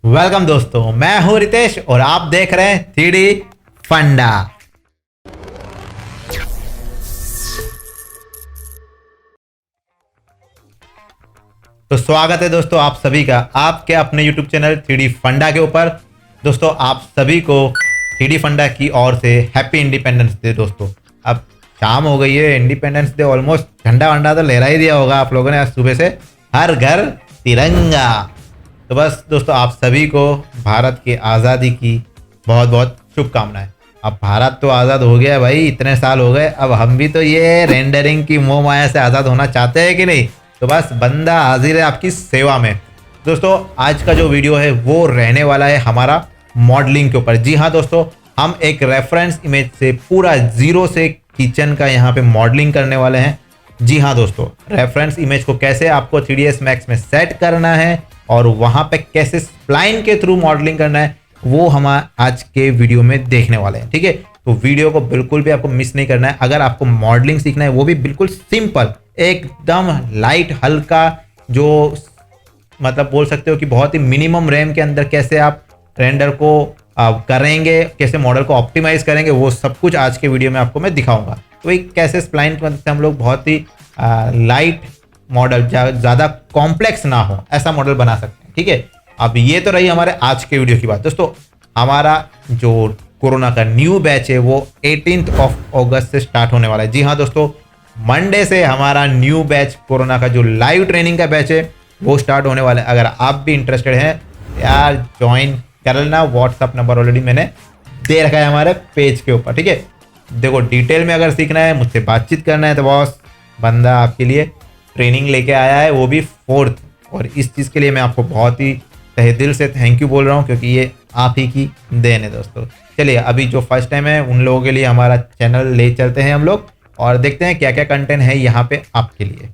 Welcome दोस्तों, मैं हूं रितेश और आप देख रहे हैं 3D फंडा। तो स्वागत है दोस्तों आप सभी का आपके अपने YouTube चैनल 3D फंडा के ऊपर। दोस्तों आप सभी को 3D फंडा की ओर से हैप्पी इंडिपेंडेंस डे। दोस्तों अब शाम हो गई है, इंडिपेंडेंस डे ऑलमोस्ट झंडा वंडा तो लहरा ही दिया होगा आप लोगों ने आज सुबह से, हर घर तिरंगा। तो बस दोस्तों आप सभी को भारत की आज़ादी की बहुत बहुत शुभकामनाएं। अब भारत तो आज़ाद हो गया भाई, इतने साल हो गए, अब हम भी तो ये रेंडरिंग की मोह माया से आज़ाद होना चाहते हैं कि नहीं। तो बस बंदा हाजिर है आपकी सेवा में। दोस्तों आज का जो वीडियो है वो रहने वाला है हमारा मॉडलिंग के ऊपर। जी हाँ दोस्तों, हम एक रेफरेंस इमेज से पूरा जीरो से किचन का यहाँ पे मॉडलिंग करने वाले हैं। जी हाँ दोस्तों, रेफरेंस इमेज को कैसे आपको 3ds Max में सेट करना है और वहाँ पे कैसे स्प्लाइन के थ्रू मॉडलिंग करना है वो हम आज के वीडियो में देखने वाले हैं। ठीक है, तो वीडियो को बिल्कुल भी आपको मिस नहीं करना है। अगर आपको मॉडलिंग सीखना है वो भी बिल्कुल सिंपल, एकदम लाइट हल्का, जो मतलब बोल सकते हो कि बहुत ही मिनिमम रैम के अंदर कैसे आप रेंडर को करेंगे, कैसे मॉडल को ऑप्टिमाइज करेंगे, वो सब कुछ आज के वीडियो में आपको मैं दिखाऊंगा। तो एक कैसे स्प्लाइन की मदद से हम लोग बहुत ही लाइट मॉडल, ज़्यादा कॉम्प्लेक्स ना हो ऐसा मॉडल बना सकते हैं। ठीक है, अब ये तो रही हमारे आज के वीडियो की बात। दोस्तों हमारा जो कोरोना का न्यू बैच है वो 18 अगस्त से स्टार्ट होने वाला है। जी हाँ दोस्तों, मंडे से हमारा न्यू बैच कोरोना का जो लाइव ट्रेनिंग का बैच है वो स्टार्ट होने वाला है। अगर आप भी इंटरेस्टेड हैं यार ज्वाइन कर लेना। व्हाट्सअप नंबर ऑलरेडी मैंने दे रखा है हमारे पेज के ऊपर। ठीक है, देखो डिटेल में अगर सीखना है, मुझसे बातचीत करना है तो बॉस बंदा आपके लिए ट्रेनिंग लेके आया है, वो भी 4th। और इस चीज़ के लिए मैं आपको बहुत ही तहे दिल से थैंक यू बोल रहा हूँ, क्योंकि ये आप ही की देन है दोस्तों। चलिए अभी जो फर्स्ट टाइम है उन लोगों के लिए हमारा चैनल ले चलते हैं हम लोग और देखते हैं क्या क्या कंटेंट है यहाँ पे आपके लिए।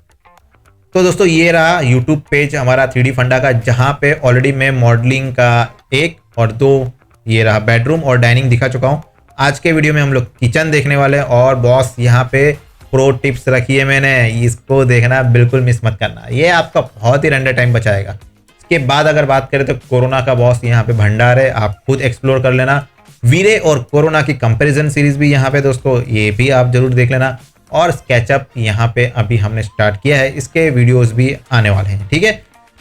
तो दोस्तों ये रहा यूट्यूब पेज हमारा 3D फंडा का, जहाँ पे ऑलरेडी मैं मॉडलिंग का 1 और 2, ये रहा बेडरूम और डाइनिंग दिखा चुका हूँ। आज के वीडियो में हम लोग किचन देखने वाले हैं और बॉस यहाँ पे प्रो टिप्स रखी है मैंने, इसको देखना बिल्कुल मिस मत करना, ये आपका बहुत ही रेंडर टाइम बचाएगा। इसके बाद अगर बात करें तो कोरोना का बॉस यहाँ पे भंडार है, आप खुद एक्सप्लोर कर लेना। वीरे और कोरोना की कंपैरिजन सीरीज भी यहाँ पे दोस्तों, ये भी आप जरूर देख लेना। और स्केचअप यहाँ पे अभी हमने स्टार्ट किया है, इसके वीडियोस भी आने वाले हैं। ठीक है,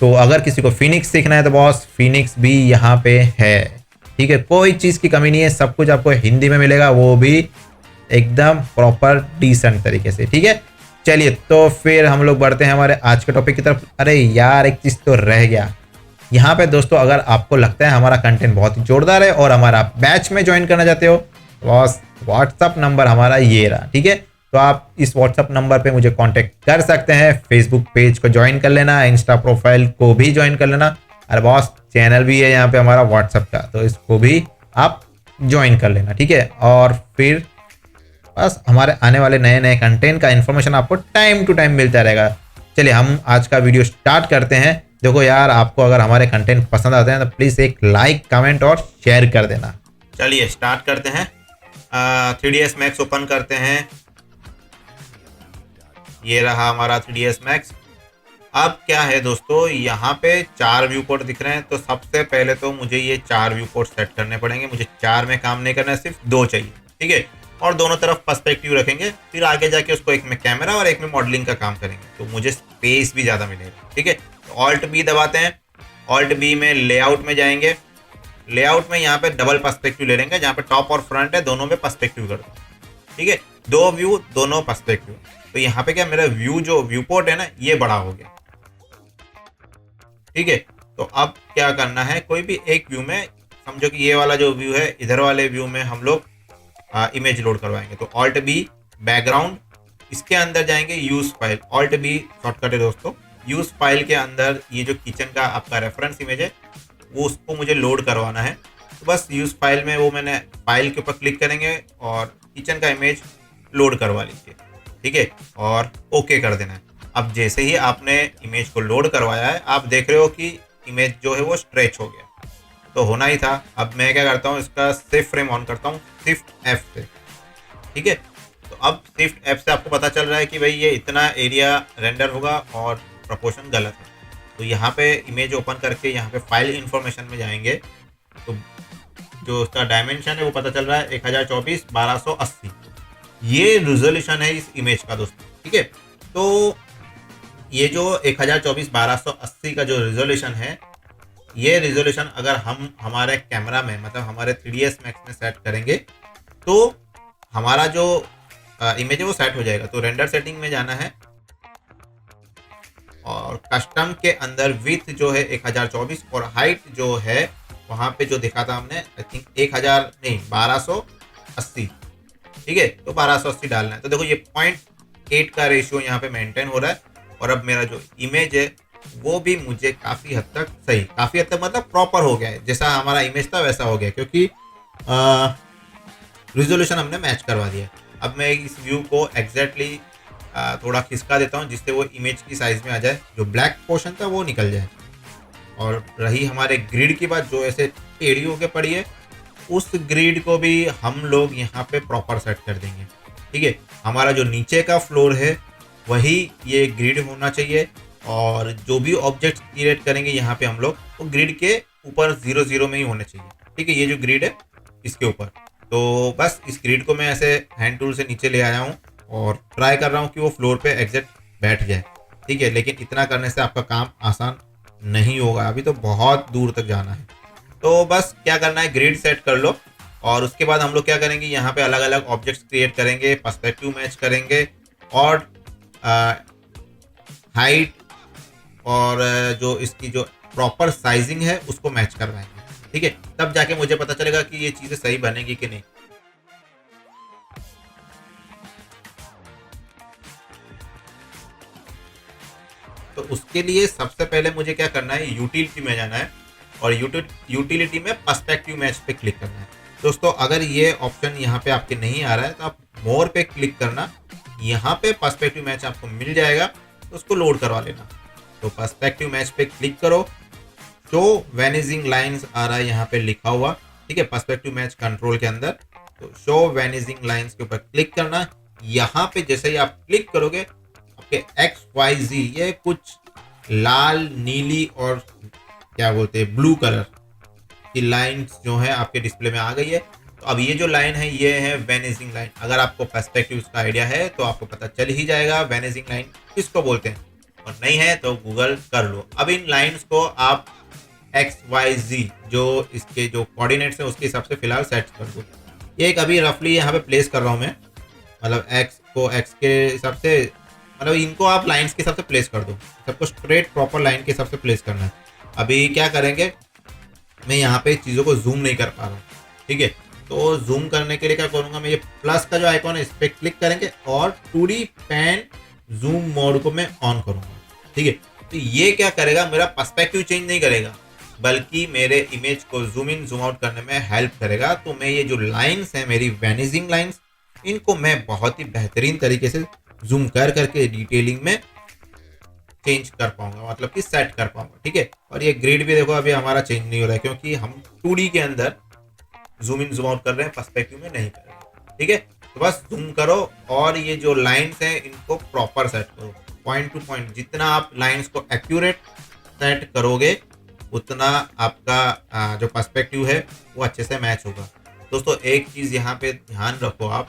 तो अगर किसी को फिनिक्स सीखना है तो बॉस फिनिक्स भी यहाँ पे है। ठीक है, कोई चीज़ की कमी नहीं है, सब कुछ आपको हिंदी में मिलेगा, वो भी एकदम प्रॉपर डिसेंट तरीके से। ठीक है, चलिए तो फिर हम लोग बढ़ते हैं हमारे आज के टॉपिक की तरफ। अरे यार एक चीज़ तो रह गया यहाँ पे दोस्तों, अगर आपको लगता है हमारा कंटेंट बहुत ही जोरदार है और हमारा बैच में ज्वाइन करना चाहते हो, बॉस व्हाट्सअप नंबर हमारा ये रहा। ठीक है, तो आप इस व्हाट्सअप नंबर पे मुझे कांटेक्ट कर सकते हैं। फेसबुक पेज को ज्वाइन कर लेना, इंस्टा प्रोफाइल को भी ज्वाइन कर लेना। अरे बॉस चैनल भी है यहाँ पे हमारा व्हाट्सअप का, तो इसको भी आप ज्वाइन कर लेना। ठीक है, और फिर बस हमारे आने वाले नए नए कंटेंट का इन्फॉर्मेशन आपको टाइम टू टाइम मिलता रहेगा। चलिए हम आज का वीडियो स्टार्ट करते हैं। देखो यार, आपको अगर हमारे कंटेंट पसंद आते हैं तो प्लीज़ एक लाइक, कमेंट और शेयर कर देना। चलिए स्टार्ट करते हैं। 3ds Max ओपन करते हैं। ये रहा हमारा 3ds Max। अब क्या है दोस्तों, यहाँ पे 4 व्यू पोर्ट दिख रहे हैं, तो सबसे पहले तो मुझे ये 4 व्यू पोर्ट सेट करने पड़ेंगे। मुझे 4 में काम नहीं करना है, सिर्फ 2 चाहिए। ठीक है, और दोनों तरफ पर्सपेक्टिव रखेंगे, फिर आगे जाके उसको एक में कैमरा और एक में मॉडलिंग का काम करेंगे, तो मुझे स्पेस भी ज़्यादा मिलेगा। ठीक है, तो ऑल्ट बी दबाते हैं। ऑल्ट बी में लेआउट में जाएंगे। लेआउट में यहाँ पे डबल पर्सपेक्टिव ले लेंगे, जहाँ पे टॉप और फ्रंट है दोनों में पर्सपेक्टिव कर दो। ठीक है, 2 व्यू दोनों पर्सपेक्टिव। तो यहाँ पे क्या मेरा व्यू जो व्यू पोर्ट है ना, ये बड़ा हो गया। ठीक है, तो अब क्या करना है, कोई भी एक व्यू में, समझो कि ये वाला जो व्यू है, इधर वाले व्यू में हम लोग इमेज लोड करवाएंगे। तो ऑल्ट बी बैकग्राउंड, इसके अंदर जाएंगे use file. Alt B shortcut है दोस्तों। यूज फाइल के अंदर ये जो किचन का आपका रेफरेंस इमेज है वो उसको मुझे लोड करवाना है। तो बस यूज फाइल में वो मैंने फाइल के ऊपर क्लिक करेंगे और किचन का इमेज लोड करवा लीजिए। ठीक है, और ओके कर देना है। अब जैसे ही आपने इमेज को लोड करवाया है, आप देख रहे हो कि इमेज जो है वो स्ट्रेच हो गया, तो होना ही था। अब मैं क्या करता हूँ, इसका शिफ्ट फ्रेम ऑन करता हूँ शिफ्ट F से। ठीक है, तो अब शिफ्ट F से आपको पता चल रहा है कि भाई ये इतना एरिया रेंडर होगा और प्रोपोर्शन गलत है। तो यहाँ पे इमेज ओपन करके यहाँ पे फाइल इंफॉर्मेशन में जाएंगे तो जो उसका डायमेंशन है वो पता चल रहा है 1024 1280। ये रिजोल्यूशन है इस इमेज का दोस्तों, ठीक है। तो ये जो 1024 1280 का जो रिजोल्यूशन है, ये रिजोल्यूशन अगर हम हमारे कैमरा में मतलब हमारे 3ds Max में सेट करेंगे तो हमारा जो इमेज है वो सेट हो जाएगा। तो रेंडर सेटिंग में जाना है और कस्टम के अंदर विथ जो है 1024 और हाइट जो है वहाँ पे जो देखा था हमने आई थिंक 1000 नहीं 1280, ठीक है। तो 1280 डालना है। तो देखो ये 0.8 का रेशियो यहाँ पे मेंटेन हो रहा है और अब मेरा जो इमेज है वो भी मुझे काफ़ी हद तक सही, काफ़ी हद तक मतलब प्रॉपर हो गया है, जैसा हमारा इमेज था वैसा हो गया, क्योंकि रिजोल्यूशन हमने मैच करवा दिया। अब मैं इस व्यू को एग्जैक्टली थोड़ा खिसका देता हूँ जिससे वो इमेज की साइज में आ जाए, जो ब्लैक पोर्शन था वो निकल जाए। और रही हमारे ग्रिड की बात जो ऐसे टेढ़ी होके पड़ी है, उस ग्रिड को भी हम लोग यहाँ पे प्रॉपर सेट कर देंगे, ठीक है। हमारा जो नीचे का फ्लोर है वही ये ग्रिड होना चाहिए और जो भी ऑब्जेक्ट क्रिएट करेंगे यहाँ पे हम लोग वो ग्रिड के ऊपर 0 0 में ही होने चाहिए, ठीक है। ये जो ग्रिड है इसके ऊपर, तो बस इस ग्रिड को मैं ऐसे हैंड टूल से नीचे ले आया हूँ और ट्राई कर रहा हूँ कि वो फ्लोर पे एग्जैक्ट बैठ जाए, ठीक है। लेकिन इतना करने से आपका काम आसान नहीं होगा, अभी तो बहुत दूर तक जाना है। तो बस क्या करना है, ग्रिड सेट कर लो और उसके बाद हम लोग क्या करेंगे, यहाँ पे अलग अलग ऑब्जेक्ट्स क्रिएट करेंगे, पर्सपेक्टिव मैच करेंगे और हाइट और जो इसकी जो प्रॉपर साइजिंग है उसको मैच करवाएंगे, ठीक है। तब जाके मुझे पता चलेगा कि ये चीज़ें सही बनेगी कि नहीं। तो उसके लिए सबसे पहले मुझे क्या करना है, यूटिलिटी में जाना है और यूटिलिटी में पर्सपेक्टिव मैच पे क्लिक करना है। दोस्तों अगर ये ऑप्शन यहाँ पे आपके नहीं आ रहा है तो आप मोर पे क्लिक करना, यहाँ पे पर्सपेक्टिव मैच आपको मिल जाएगा, तो उसको लोड करवा लेना। तो पर्सपेक्टिव मैच पे क्लिक करो, शो वेनिजिंग लाइंस आ रहा है यहाँ पे लिखा हुआ, ठीक है, पर्सपेक्टिव मैच कंट्रोल के अंदर। तो शो वेनिजिंग लाइंस के ऊपर क्लिक करना। यहाँ पे जैसे ही आप क्लिक करोगे आपके XYZ ये कुछ लाल नीली और क्या बोलते हैं ब्लू कलर की लाइंस जो है आपके डिस्प्ले में आ गई है। तो अब ये जो लाइन है ये है वेनिजिंग लाइन। अगर आपको पर्सपेक्टिव का आइडिया है तो आपको पता चल ही जाएगा वेनिजिंग लाइन किसको बोलते हैं, और नहीं है तो गूगल कर लो। अब इन लाइंस को आप XYZ जो इसके जो कोऑर्डिनेट्स हैं उसके हिसाब से फिलहाल सेट कर दो। ये एक अभी रफली यहाँ पे प्लेस कर रहा हूँ मैं, मतलब X को X के हिसाब से, मतलब इनको आप लाइंस के हिसाब से प्लेस कर दो, सबको स्ट्रेट प्रॉपर लाइन के हिसाब से प्लेस करना है। अभी क्या करेंगे, मैं यहाँ पे चीज़ों को जूम नहीं कर पा रहा हूँ, ठीक है। तो जूम करने के लिए क्या करूँगा, मैं ये प्लस का जो आइकॉन है इस पर क्लिक करेंगे और 2D पैन जूम मोड को मैं ऑन करूँगा, ठीक है। तो ये क्या करेगा, मेरा पर्सपेक्टिव चेंज नहीं करेगा बल्कि मेरे इमेज को जूम इन जूम आउट करने में हेल्प करेगा। तो मैं ये जो लाइंस हैं मेरी वेनिजिंग लाइंस, इनको मैं बहुत ही बेहतरीन तरीके से जूम कर करके डिटेलिंग में चेंज कर पाऊंगा, मतलब कि सेट कर पाऊंगा, ठीक है। और ये ग्रिड भी देखो अभी हमारा चेंज नहीं हो रहा है क्योंकि हम 2D के अंदर जूम इन जूम आउट कर रहे हैं, पर्सपेक्टिव में नहीं कर रहे हैं, ठीक है। तो बस जूम करो और ये जो लाइंस हैं इनको प्रॉपर सेट करो, पॉइंट टू पॉइंट। जितना आप लाइंस को एक्यूरेट सेट करोगे उतना आपका जो पर्सपेक्टिव है वो अच्छे से मैच होगा। दोस्तों एक चीज़ यहाँ पे ध्यान रखो आप,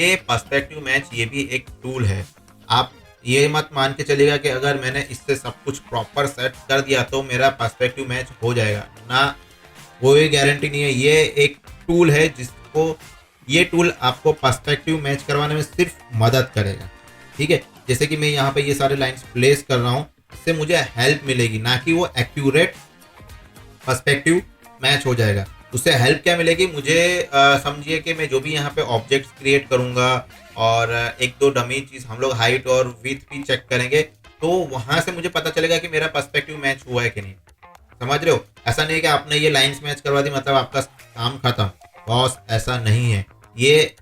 ये पर्सपेक्टिव मैच ये भी एक टूल है। आप ये मत मान के चलिएगा कि अगर मैंने इससे सब कुछ प्रॉपर सेट कर दिया तो मेरा पर्सपेक्टिव मैच हो जाएगा ना, कोई गारंटी नहीं है। ये एक टूल है जिसको, ये टूल आपको पर्सपेक्टिव मैच करवाने में सिर्फ मदद करेगा, ठीक है। जैसे कि मैं यहाँ पे ये सारे लाइंस प्लेस कर रहा हूँ, इससे मुझे हेल्प मिलेगी, ना कि वो एक्यूरेट पर्सपेक्टिव मैच हो जाएगा। उससे हेल्प क्या मिलेगी मुझे, समझिए कि मैं जो भी यहाँ पे ऑब्जेक्ट्स क्रिएट करूँगा और एक दो डमी चीज़ हम लोग हाइट और विड्थ भी चेक करेंगे, तो वहाँ से मुझे पता चलेगा कि मेरा पर्सपेक्टिव मैच हुआ है कि नहीं। समझ रहे हो, ऐसा नहीं है कि आपने ये लाइंस मैच करवा दी मतलब आपका काम खत्म, बॉस ऐसा नहीं है। ये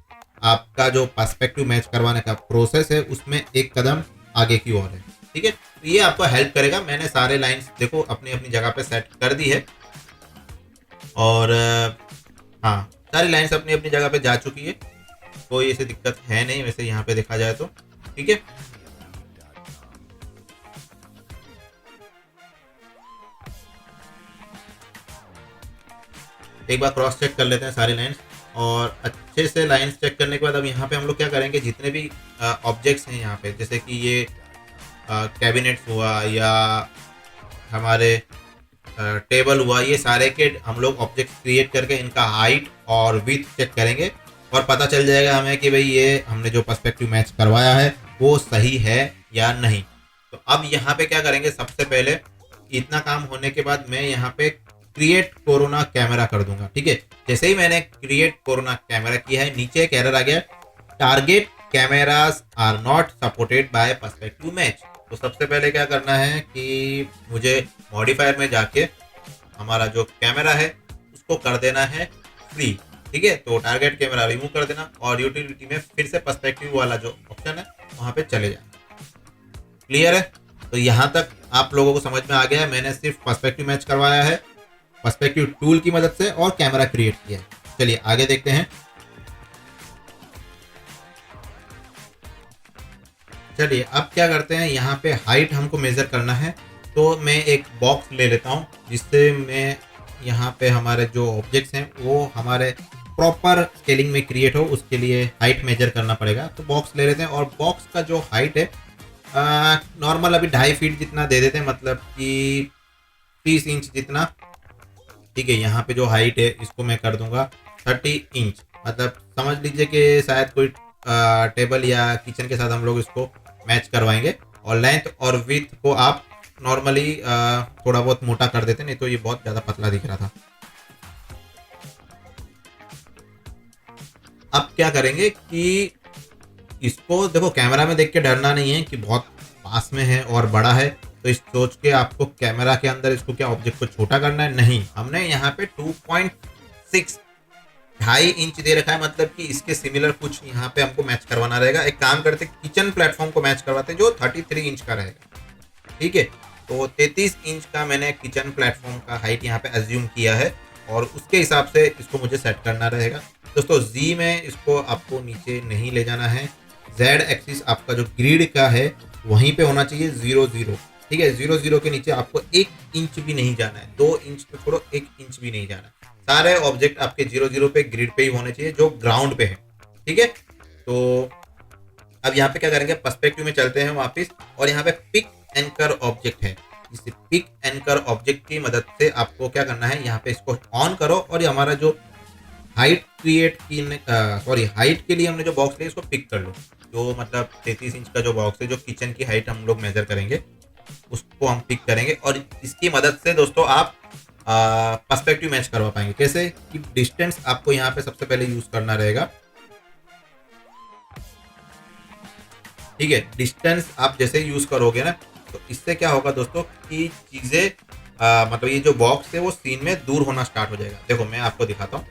आपका जो पर्सपेक्टिव मैच करवाने का प्रोसेस है उसमें एक कदम आगे की ओर है, ठीक है। तो ये आपको हेल्प करेगा। मैंने सारे लाइंस देखो अपनी अपनी जगह पे सेट कर दी है और हाँ सारी लाइंस अपनी अपनी जगह पे जा चुकी है, कोई ऐसी दिक्कत है नहीं वैसे यहाँ पे देखा जाए तो, ठीक है। एक बार क्रॉस चेक कर लेते हैं सारी लाइंस, और अच्छे से लाइंस चेक करने के बाद अब यहाँ पे हम लोग क्या करेंगे, जितने भी ऑब्जेक्ट्स हैं यहाँ पे, जैसे कि ये कैबिनेट्स हुआ या हमारे टेबल हुआ, ये सारे के हम लोग ऑब्जेक्ट्स क्रिएट करके इनका हाइट और विड्थ चेक करेंगे और पता चल जाएगा हमें कि भाई ये हमने जो पर्सपेक्टिव मैच करवाया है वो सही है या नहीं। तो अब यहाँ पे क्या करेंगे, सबसे पहले इतना काम होने के बाद मैं यहाँ पे क्रिएट कोरोना कैमरा कर दूंगा। ठीक है, जैसे ही मैंने क्रिएट कोरोना कैमरा किया है, नीचे एक एरर आ गया, target cameras are not supported by perspective match. तो सबसे पहले क्या करना है कि मुझे मॉडिफायर में जाके हमारा जो कैमरा है उसको कर देना है फ्री। ठीक है, तो टारगेट कैमरा रिमूव कर देना और यूटिलिटी में फिर से पर्सपेक्टिव वाला जो ऑप्शन है वहां पे चले जाना। क्लियर है? तो यहाँ तक आप लोगों को समझ में आ गया है। मैंने सिर्फ पर्सपेक्टिव मैच करवाया है पर्सपेक्टिव टूल की मदद से और कैमरा क्रिएट किया है। चलिए आगे देखते हैं। चलिए अब क्या करते हैं, यहाँ पे हाइट हमको मेजर करना है, तो मैं एक बॉक्स ले लेता हूँ जिससे मैं यहाँ पे हमारे जो ऑब्जेक्ट्स हैं वो हमारे प्रॉपर स्केलिंग में क्रिएट हो, उसके लिए हाइट मेजर करना पड़ेगा। तो बॉक्स ले लेते हैं और बॉक्स का जो हाइट है नॉर्मल अभी 2.5 फीट जितना दे देते हैं, मतलब कि 30 इंच जितना। ठीक है, यहाँ पे जो हाइट है इसको मैं कर दूंगा 30 इंच, मतलब समझ लीजिए कि शायद कोई टेबल या किचन के साथ हम लोग इसको मैच करवाएंगे। और लेंथ और विड्थ को आप नॉर्मली थोड़ा बहुत मोटा कर देते, नहीं तो ये बहुत ज़्यादा पतला दिख रहा था। अब क्या करेंगे कि इसको देखो, कैमरा में देख के डरना नहीं है कि बहुत पास में है और बड़ा है, तो इस सोच के आपको कैमरा के अंदर इसको क्या ऑब्जेक्ट को छोटा करना है, नहीं। हमने यहाँ पे 2.6 2.5 इंच दे रखा है, मतलब कि इसके सिमिलर कुछ यहाँ पे हमको मैच करवाना रहेगा। एक काम करते, किचन प्लेटफॉर्म को मैच करवाते जो 33 इंच का रहेगा। ठीक है, तो 33 इंच का मैंने किचन प्लेटफॉर्म का हाइट यहाँ पे अज्यूम किया है और उसके हिसाब से इसको मुझे सेट करना रहेगा। दोस्तों जी में इसको आपको नीचे नहीं ले जाना है, जेड एक्सिस आपका जो ग्रिड का है वहीं पे होना चाहिए 0 0। ठीक है, 0 0 के नीचे आपको 1 इंच भी नहीं जाना है, 2 इंच तो छोड़ो 1 इंच भी नहीं जाना है। सारे ऑब्जेक्ट आपके 0 0 पे ग्रिड पे ही होने चाहिए जो ग्राउंड पे है। ठीक है, तो अब यहाँ पे क्या करेंगे, पर्सपेक्टिव में चलते हैं वापस और यहाँ पे पिक एंकर ऑब्जेक्ट है। इस पिक एंकर ऑब्जेक्ट की मदद से आपको क्या करना है, यहाँ पे इसको ऑन करो और ये हमारा जो हाइट क्रिएट की हाइट के लिए हमने जो बॉक्स लिया इसको पिक कर लो। जो मतलब 33 इंच का जो बॉक्स है, जो किचन की हाइट हम लोग मेजर करेंगे उसको हम पिक करेंगे और इसकी मदद से दोस्तों आप पर्सपेक्टिव मैच करवा पाएंगे। कैसे कि डिस्टेंस आपको यहाँ पे सबसे पहले यूज करना रहेगा। ठीक है, डिस्टेंस आप जैसे यूज करोगे ना, तो इससे क्या होगा दोस्तों कि चीजें मतलब ये जो बॉक्स है वो सीन में दूर होना स्टार्ट हो जाएगा। देखो मैं आपको दिखाता हूँ,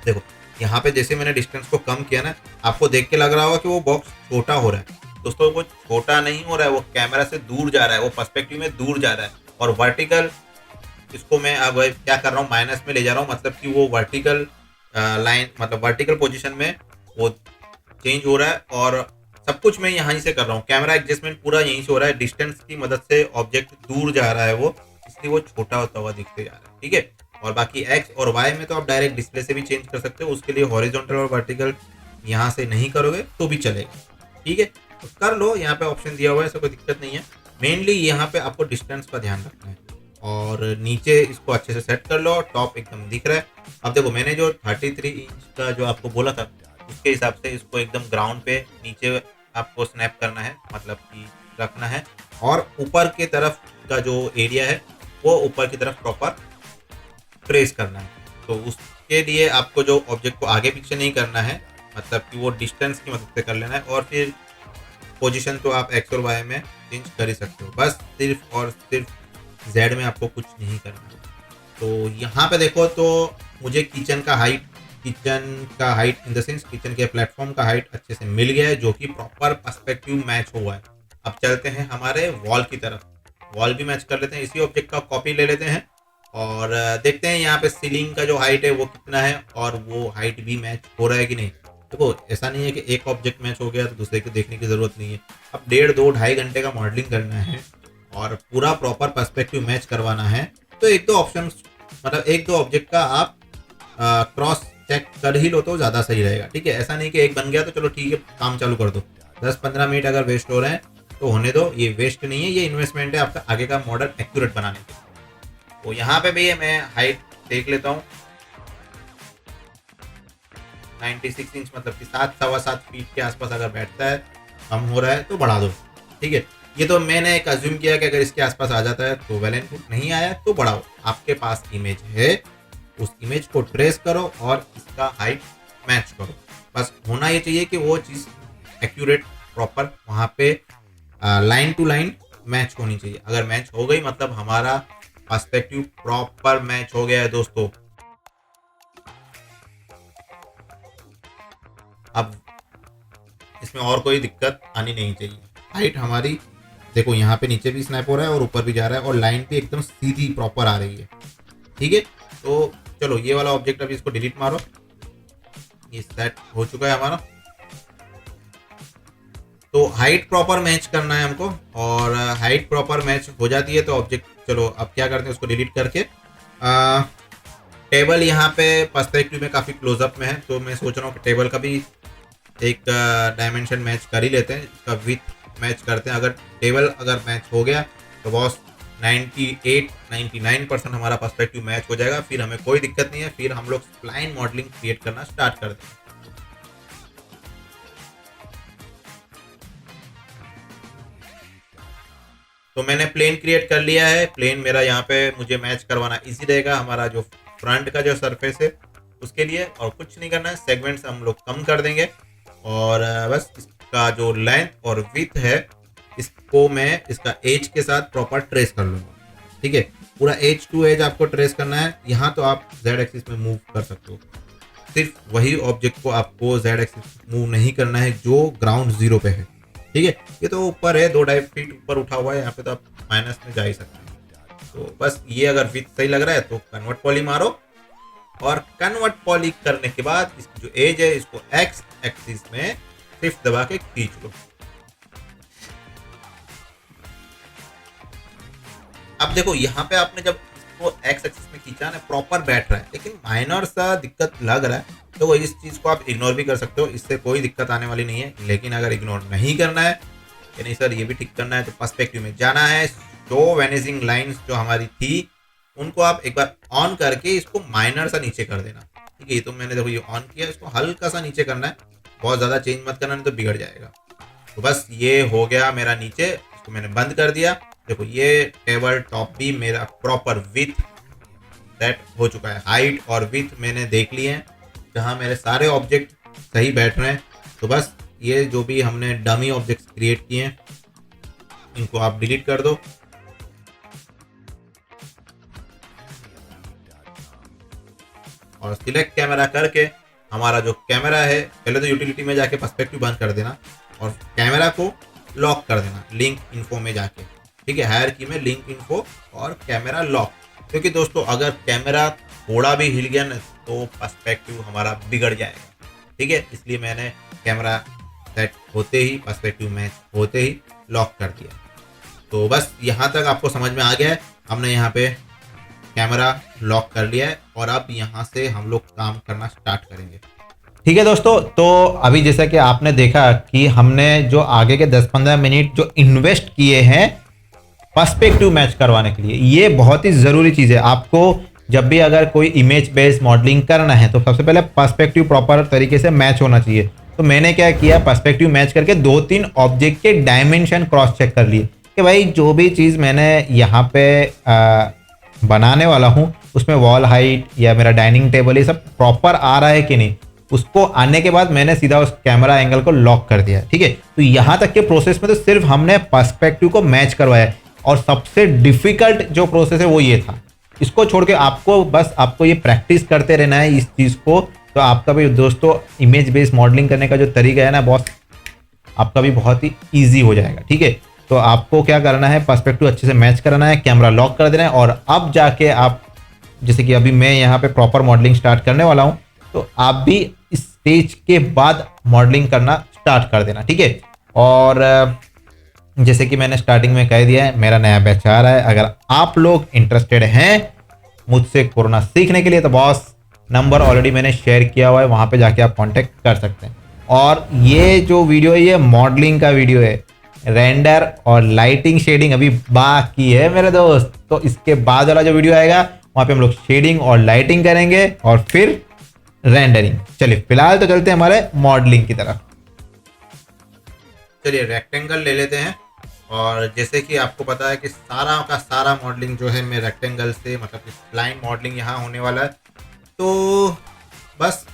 देखो यहाँ पे जैसे मैंने डिस्टेंस को कम किया ना, आपको देख के लग रहा होगा कि वो बॉक्स छोटा हो रहा है। दोस्तों वो छोटा नहीं हो रहा है, वो कैमरा से दूर जा रहा है, वो पर्सपेक्टिव में दूर जा रहा है। और वर्टिकल इसको मैं अब क्या कर रहा हूँ, माइनस में ले जा रहा हूँ, मतलब कि वो वर्टिकल लाइन मतलब वर्टिकल पोजीशन में वो चेंज हो रहा है और सब कुछ मैं यहाँ से कर रहा हूँ। कैमरा एडजस्टमेंट पूरा यहीं से हो रहा है, डिस्टेंस की मदद से ऑब्जेक्ट दूर जा रहा है वो, इसलिए वो छोटा होता हुआ दिखते जा रहा है। ठीक है, और बाकी एक्स और वाई में तो आप डायरेक्ट डिस्प्ले से भी चेंज कर सकते हो, उसके लिए हॉरिजॉन्टल और वर्टिकल यहाँ से नहीं करोगे तो भी चलेगा। ठीक है, तो कर लो, यहाँ पे ऑप्शन दिया हुआ है, ऐसा कोई दिक्कत नहीं है। मेनली यहाँ पे आपको डिस्टेंस का ध्यान रखना है और नीचे इसको अच्छे से सेट कर लो, टॉप एकदम दिख रहा है। अब देखो मैंने जो 33 इंच का जो आपको बोला था उसके हिसाब से इसको एकदम ग्राउंड पे नीचे आपको स्नैप करना है, मतलब कि रखना है, और ऊपर के तरफ का जो एरिया है वो ऊपर की तरफ प्रॉपर प्रेस करना है। तो उसके लिए आपको जो ऑब्जेक्ट को आगे पीछे नहीं करना है, मतलब कि वो डिस्टेंस की मदद से कर लेना है और फिर पोजीशन तो आप एक्स और वाई में चेंज कर ही सकते हो, बस सिर्फ और सिर्फ जेड में आपको कुछ नहीं करना है। तो यहाँ पे देखो तो मुझे किचन का height in the sense kitchen के प्लेटफॉर्म का हाइट अच्छे से मिल गया है, जो कि प्रॉपर पर्सपेक्टिव मैच हुआ है। अब चलते हैं हमारे वॉल की तरफ, वॉल भी मैच कर लेते हैं, इसी ऑब्जेक्ट का कॉपी ले लेते हैं और देखते हैं यहाँ पे सीलिंग का जो हाइट है वो कितना है और वो हाइट भी मैच हो रहा है कि नहीं। देखो ऐसा नहीं है कि एक ऑब्जेक्ट मैच हो गया तो दूसरे को देखने की जरूरत नहीं है। अब 1.5 2 2.5 घंटे का मॉडलिंग करना है और पूरा प्रॉपर पर्सपेक्टिव मैच करवाना है, तो एक दो ऑप्शन मतलब एक दो ऑब्जेक्ट का आप क्रॉस चेक कर ही लो तो ज़्यादा सही रहेगा। ठीक है, ऐसा नहीं कि एक बन गया तो चलो ठीक है काम चालू कर दो। 10-15 मिनट अगर वेस्ट हो रहे हैं तो होने दो, ये वेस्ट नहीं है, ये इन्वेस्टमेंट है आपका आगे का मॉडल एक्यूरेट बनाने के। तो यहाँ पे भी मैं हाइट देख लेता हूँ 96 इंच, मतलब कि 7-7.25 फीट के आसपास अगर बैठता है, कम हो रहा है तो बढ़ा दो। ठीक है, ये तो मैंने एक अज्यूम किया कि अगर इसके आसपास आ जाता है तो वेल एंड गुड, नहीं आया तो बढ़ाओ। आपके पास इमेज है, उस इमेज को ट्रेस करो और इसका हाइट मैच करो। बस होना ये चाहिए कि वो चीज़ एक्यूरेट प्रॉपर वहाँ पे लाइन टू लाइन मैच होनी चाहिए। अगर मैच हो गई मतलब हमारा पर्सपेक्टिव प्रॉपर मैच हो गया है दोस्तों। अब इसमें और कोई दिक्कत आनी नहीं चाहिए। हाइट हमारी देखो यहाँ पे नीचे भी स्नैप हो रहा है और ऊपर भी जा रहा है और लाइन भी एकदम सीधी प्रॉपर आ रही है। ठीक है, तो चलो ये वाला ऑब्जेक्ट अभी इसको डिलीट मारो, ये सेट हो चुका है हमारा। तो हाइट प्रॉपर मैच करना है हमको, और हाइट प्रॉपर मैच हो जाती है तो ऑब्जेक्ट, चलो अब क्या करते हैं उसको डिलीट करके टेबल यहाँ पे पर्सपेक्टिव में काफ़ी क्लोजअप में है, तो मैं सोच रहा हूँ कि टेबल का भी एक डायमेंशन मैच कर ही लेते हैं, इसका विथ मैच करते हैं। अगर टेबल अगर मैच हो गया तो बॉस 98-99% हमारा पर्सपेक्टिव मैच हो जाएगा, फिर हमें कोई दिक्कत नहीं है, फिर हम लोग स्प्लाइन मॉडलिंग क्रिएट करना स्टार्ट कर देंगे। तो मैंने प्लेन क्रिएट कर लिया है, प्लेन मेरा यहाँ पे मुझे मैच करवाना इजी रहेगा हमारा जो फ्रंट का जो सरफेस है उसके लिए, और कुछ नहीं करना है, सेगमेंट्स हम लोग कम कर देंगे और बस इसका जो लेंथ और विड्थ है इसको मैं इसका एज के साथ प्रॉपर ट्रेस कर लूँगा। ठीक है, पूरा एज टू एज आपको ट्रेस करना है। यहाँ तो आप जेड एक्सिस में मूव कर सकते हो, सिर्फ वही ऑब्जेक्ट को आपको जेड एक्सिस मूव नहीं करना है जो ग्राउंड जीरो पे है। ठीक है, ये तो ऊपर है 2-2.5 फीट ऊपर उठा हुआ है, यहाँ पे तो आप माइनस में जा ही सकते हैं। तो बस ये अगर विथ सही लग रहा है तो कन्वर्ट पॉली मारो, और कन्वर्ट पॉली करने के बाद इसकी जो एज है इसको एक्स एक्सिस में सिर्फ दबा के खींच लो। अब देखो यहाँ पे आपने जब इसको एक्स एक्सिस में खींचा ना प्रॉपर बैठ रहा है, लेकिन माइनर सा दिक्कत लग रहा है तो वो इस चीज़ को आप इग्नोर भी कर सकते हो, इससे कोई दिक्कत आने वाली नहीं है। लेकिन अगर इग्नोर नहीं करना है कि नहीं सर ये भी ठीक करना है तो पर्सपेक्टिव में जाना है। जो वेनिजिंग लाइंस जो हमारी थी उनको आप एक बार ऑन करके इसको माइनर सा नीचे कर देना। ठीक है, ये तो मैंने देखो ये ऑन किया, इसको हल्का सा नीचे करना है, बहुत ज़्यादा चेंज मत करना नहीं तो बिगड़ जाएगा। तो बस ये हो गया मेरा नीचे, इसको मैंने बंद कर दिया। देखो ये टेबल टॉप भी मेरा प्रॉपर विथ सेट हो चुका है, हाइट और विथ मैंने देख लिए हैं जहाँ मेरे सारे ऑब्जेक्ट सही बैठ रहे हैं। तो बस ये जो भी हमने डमी ऑब्जेक्ट्स क्रिएट किए हैं इनको आप डिलीट कर दो, और सिलेक्ट कैमरा करके हमारा जो कैमरा है, पहले तो यूटिलिटी में जाके पर्सपेक्टिव बंद कर देना और कैमरा को लॉक कर देना लिंक इन्फो में जाके। ठीक है, हायर की में लिंक इन्फो और कैमरा लॉक, क्योंकि दोस्तों अगर कैमरा थोड़ा भी हिल गया ना तो पर्सपेक्टिव हमारा बिगड़ जाएगा। ठीक है, इसलिए मैंने कैमरा सेट होते ही पर्सपेक्टिव मैच होते ही लॉक कर दिया। तो बस यहाँ तक आपको समझ में आ गया है, हमने यहाँ पे कैमरा लॉक कर लिया है और अब यहाँ से हम लोग काम करना स्टार्ट करेंगे। ठीक है दोस्तों, तो अभी जैसा कि आपने देखा कि हमने जो आगे के 10-15 मिनट जो इन्वेस्ट किए हैं पर्सपेक्टिव मैच करवाने के लिए, ये बहुत ही ज़रूरी चीज़ है। आपको जब भी अगर कोई इमेज बेस्ड मॉडलिंग करना है तो सबसे पहले पर्सपेक्टिव प्रॉपर तरीके से मैच होना चाहिए। तो मैंने क्या किया, पर्सपेक्टिव मैच करके 2-3 ऑब्जेक्ट के डायमेंशन क्रॉस चेक कर लिए कि भाई जो भी चीज़ मैंने यहाँ पे बनाने वाला हूँ उसमें वॉल हाइट या मेरा डाइनिंग टेबल ये सब प्रॉपर आ रहा है कि नहीं। उसको आने के बाद मैंने सीधा उस कैमरा एंगल को लॉक कर दिया। ठीक है, तो यहाँ तक के प्रोसेस में तो सिर्फ हमने पर्सपेक्टिव को मैच करवाया, और सबसे डिफिकल्ट जो प्रोसेस है वो ये था। इसको छोड़ के आपको ये प्रैक्टिस करते रहना है इस चीज़ को, तो आपका भी दोस्तों इमेज बेस्ड मॉडलिंग करने का जो तरीका है ना बॉस, आपका भी बहुत ही ईजी हो जाएगा। ठीक है, तो आपको क्या करना है, पर्सपेक्टिव अच्छे से मैच कराना है, कैमरा लॉक कर देना है, और अब जाके आप जैसे कि अभी मैं यहाँ पे प्रॉपर मॉडलिंग स्टार्ट करने वाला हूँ, तो आप भी इस स्टेज के बाद मॉडलिंग करना स्टार्ट कर देना। ठीक है, और जैसे कि मैंने स्टार्टिंग में कह दिया है मेरा नया बैच आ रहा है। अगर आप लोग इंटरेस्टेड हैं मुझसे कोरोना सीखने के लिए तो बॉस नंबर ऑलरेडी मैंने शेयर किया हुआ है, वहाँ पे जाके आप कांटेक्ट कर सकते हैं। और ये जो वीडियो है ये मॉडलिंग का वीडियो है, रेंडर और लाइटिंग शेडिंग अभी बाकी है मेरे दोस्त। तो इसके बाद वाला जो वीडियो आएगा वहाँ पे हम लोग शेडिंग और लाइटिंग करेंगे और फिर रेंडरिंग। चलिए फिलहाल तो चलते हैं हमारे मॉडलिंग की तरफ। चलिए रेक्टेंगल ले लेते हैं, और जैसे कि आपको पता है कि सारा का सारा मॉडलिंग जो है मैं रेक्टेंगल से, मतलब कि स्प्लाइन मॉडलिंग यहाँ होने वाला है। तो बस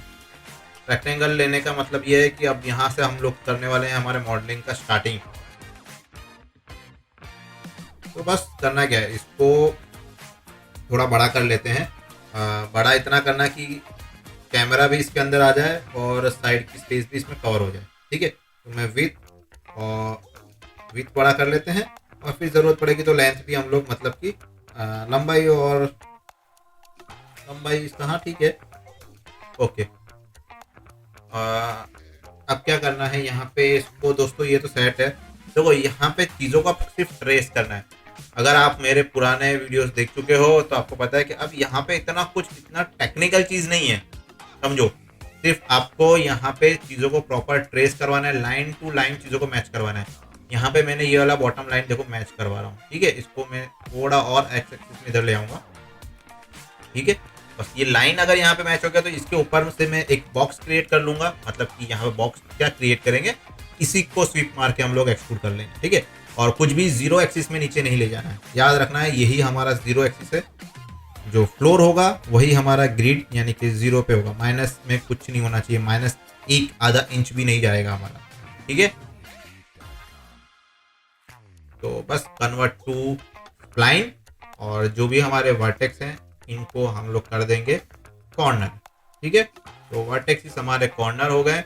रेक्टेंगल लेने का मतलब ये है कि अब यहाँ से हम लोग करने वाले हैं हमारे मॉडलिंग का स्टार्टिंग। तो बस करना क्या है, इसको थोड़ा बड़ा कर लेते हैं। बड़ा इतना करना कि कैमरा भी इसके अंदर आ जाए और साइड की स्पेस भी इसमें कवर हो जाए। ठीक है, तो मैं विथ बड़ा कर लेते हैं, और फिर ज़रूरत पड़ेगी तो लेंथ भी हम लोग, मतलब कि लंबाई इसका, हाँ ठीक है, ओके। अब क्या करना है यहाँ पे इसको दोस्तों, ये तो सेट है। देखो यहाँ पे चीज़ों को सिर्फ ट्रेस करना है। अगर आप मेरे पुराने वीडियोस देख चुके हो तो आपको पता है कि अब यहाँ पे इतना टेक्निकल चीज़ नहीं है, समझो। सिर्फ आपको यहाँ पे चीज़ों को प्रॉपर ट्रेस करवाना है, लाइन टू लाइन चीज़ों को मैच करवाना है। यहाँ पे मैंने ये वाला बॉटम लाइन देखो मैच करवा रहा हूँ, ठीक है। इसको मैं थोड़ा और एक्स एक्सिस में इधर ले आऊँगा, ठीक है। बस ये लाइन अगर यहाँ पे मैच हो गया तो इसके ऊपर से मैं एक बॉक्स क्रिएट कर लूँगा। मतलब कि यहाँ पे बॉक्स क्या क्रिएट करेंगे, इसी को स्वीप मार के हम लोग एक्सट्रूड कर लेंगे, ठीक है। और कुछ भी जीरो एक्सिस में नीचे नहीं ले जाना है, याद रखना है यही हमारा जीरो एक्सिस है। जो फ्लोर होगा वही हमारा ग्रिड यानी कि जीरो पे होगा, माइनस में कुछ नहीं होना चाहिए, माइनस एक आधा इंच भी नहीं जाएगा हमारा, ठीक है। तो बस कन्वर्ट टू स्प्लाइन, और जो भी हमारे वर्टेक्स हैं इनको हम लोग कर देंगे कॉर्नर, ठीक है। तो वर्टेक्स हमारे कॉर्नर हो गए,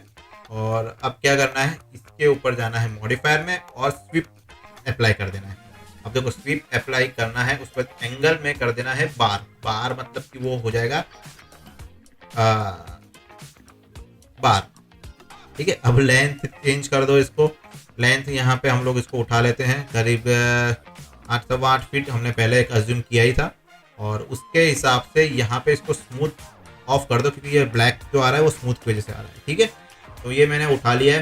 और अब क्या करना है, इसके ऊपर जाना है मॉडिफायर में और स्वीप अप्लाई कर देना है। अब देखो स्वीप अप्लाई करना है, उस पर एंगल में कर देना है बार, मतलब कि वो हो जाएगा बार, ठीक है। अब लेंथ चेंज कर दो इसको, लेंथ यहाँ पे हम लोग इसको उठा लेते हैं करीब 8.8 फीट, हमने पहले एक अज्यूम किया ही था। और उसके हिसाब से यहाँ पे इसको स्मूथ ऑफ कर दो, क्योंकि ये ब्लैक जो आ रहा है वो स्मूथ की वजह से आ रहा है, ठीक है। तो ये मैंने उठा लिया है।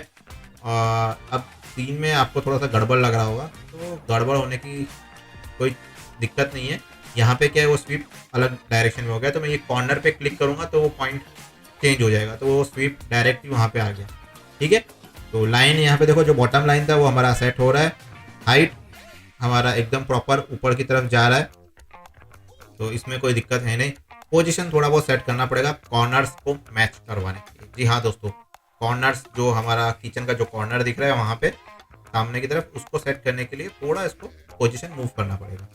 अब सीन में आपको थोड़ा सा गड़बड़ लग रहा होगा, तो गड़बड़ होने की कोई दिक्कत नहीं है। यहाँ पे क्या है, वो स्वीप अलग डायरेक्शन में हो गया, तो मैं ये कॉर्नर पे क्लिक करूँगा तो वो पॉइंट चेंज हो जाएगा, तो वो स्वीप डायरेक्टली वहाँ पे आ गया, ठीक है। तो लाइन यहाँ पे देखो, जो बॉटम लाइन था वो हमारा सेट हो रहा है, हाइट हमारा एकदम प्रॉपर ऊपर की तरफ जा रहा है, तो इसमें कोई दिक्कत है नहीं। पोजीशन थोड़ा बहुत सेट करना पड़ेगा कॉर्नर्स को मैच करवाने के लिए। जी हाँ दोस्तों, कॉर्नर्स जो हमारा किचन का जो कॉर्नर दिख रहा है वहाँ पे सामने की तरफ, उसको सेट करने के लिए थोड़ा इसको पोजीशन मूव करना पड़ेगा,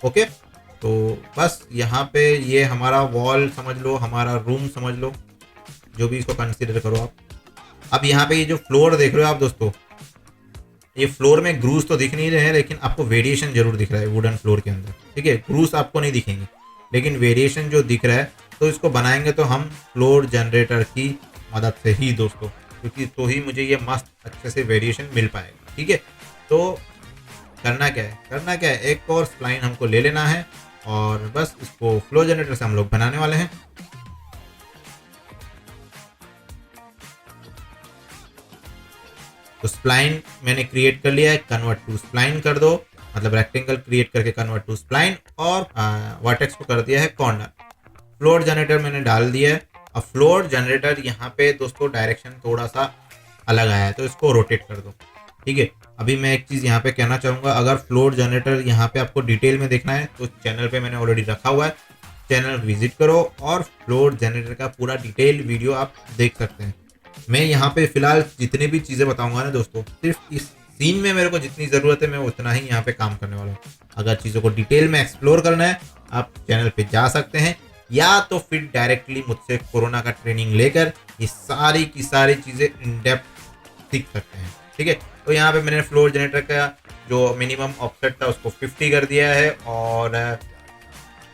ओके। तो बस यहाँ पे ये हमारा वॉल समझ लो, हमारा रूम समझ लो, जो भी इसको कंसीडर करो आप। अब यहाँ पे ये जो फ्लोर देख रहे हो आप दोस्तों, ये फ्लोर में ग्रूस तो दिख नहीं रहे हैं, लेकिन आपको वेरिएशन जरूर दिख रहा है वुडन फ्लोर के अंदर, ठीक है। ग्रूस आपको नहीं दिखेंगे, लेकिन वेरिएशन जो दिख रहा है, तो इसको बनाएंगे तो हम फ्लोर जनरेटर की मदद से ही दोस्तों, क्योंकि तो ही मुझे ये मस्त अच्छे से वेरिएशन मिल पाएगा, ठीक है। तो करना क्या है, एक और स्प्लाइन हमको ले लेना है, और बस इसको फ्लोर जनरेटर से हम लोग बनाने वाले हैं। तो स्प्लाइन मैंने क्रिएट कर लिया है, कन्वर्ट टू स्प्लाइन कर दो, मतलब रेक्टेंगल क्रिएट करके कन्वर्ट टू स्प्लाइन, और वर्टेक्स को कर दिया है कॉर्नर। फ्लोर जनरेटर मैंने डाल दिया है। अब फ्लोर जनरेटर यहाँ पे दोस्तों डायरेक्शन थोड़ा सा अलग आया है, तो इसको रोटेट कर दो, ठीक है। अभी मैं एक चीज़ यहाँ पे कहना चाहूँगा, अगर फ्लोर जनरेटर यहाँ पे आपको डिटेल में देखना है तो चैनल पे मैंने ऑलरेडी रखा हुआ है, चैनल विजिट करो और फ्लोर जनरेटर का पूरा डिटेल वीडियो आप देख सकते हैं। मैं यहाँ पे फिलहाल जितनी भी चीज़ें बताऊंगा ना दोस्तों, सिर्फ इस सीन में मेरे को जितनी ज़रूरत है मैं उतना ही यहाँ पे काम करने वाला हूँ। अगर चीज़ों को डिटेल में एक्सप्लोर करना है, आप चैनल पे जा सकते हैं, या तो फिर डायरेक्टली मुझसे कोरोना का ट्रेनिंग लेकर ये सारी की सारी चीज़ें इन डेप्थ सीख सकते हैं, ठीक है। तो यहाँ पे मैंने फ्लोर जनरेटर का जो मिनिमम ऑफसेट था उसको 50 कर दिया है, और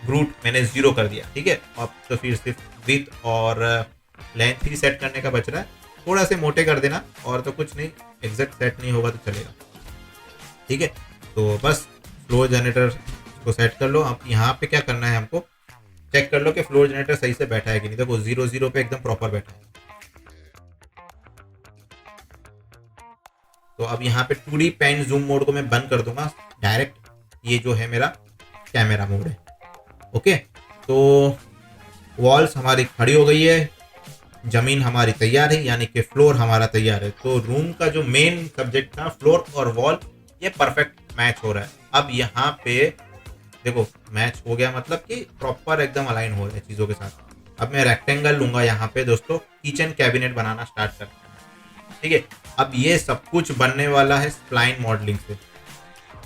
ग्रूट मैंने 0 कर दिया, ठीक है। अब तो फिर सिर्फ विथ और लेंथ ही सेट करने का बच रहा है, थोड़ा से मोटे कर देना, और तो कुछ नहीं, एग्जैक्ट सेट नहीं होगा तो चलेगा, ठीक है। तो बस फ्लोर जनरेटर इसको सेट कर लो। अब यहाँ पे क्या करना है, हमको चेक कर लो कि फ्लोर जनरेटर सही से बैठा है कि नहीं। देखो 0 0 पे एकदम प्रॉपर बैठा है। तो अब यहाँ पे 2D पेन जूम मोड को मैं बंद कर दूंगा। डायरेक्ट ये जो है मेरा कैमरा मोड है। ओके, तो वॉल्स हमारी खड़ी हो गई है, जमीन हमारी तैयार है, यानी कि फ्लोर हमारा तैयार है। तो रूम का जो मेन सब्जेक्ट था फ्लोर और वॉल, ये परफेक्ट मैच हो रहा है। अब यहाँ पे देखो मैच हो गया, मतलब कि प्रॉपर एकदम अलाइन हो रहा है चीज़ों के साथ। अब मैं रेक्टेंगल लूंगा यहाँ पे दोस्तों, किचन कैबिनेट बनाना स्टार्ट करते हैं। ठीक है, अब ये सब कुछ बनने वाला है स्प्लाइन मॉडलिंग से।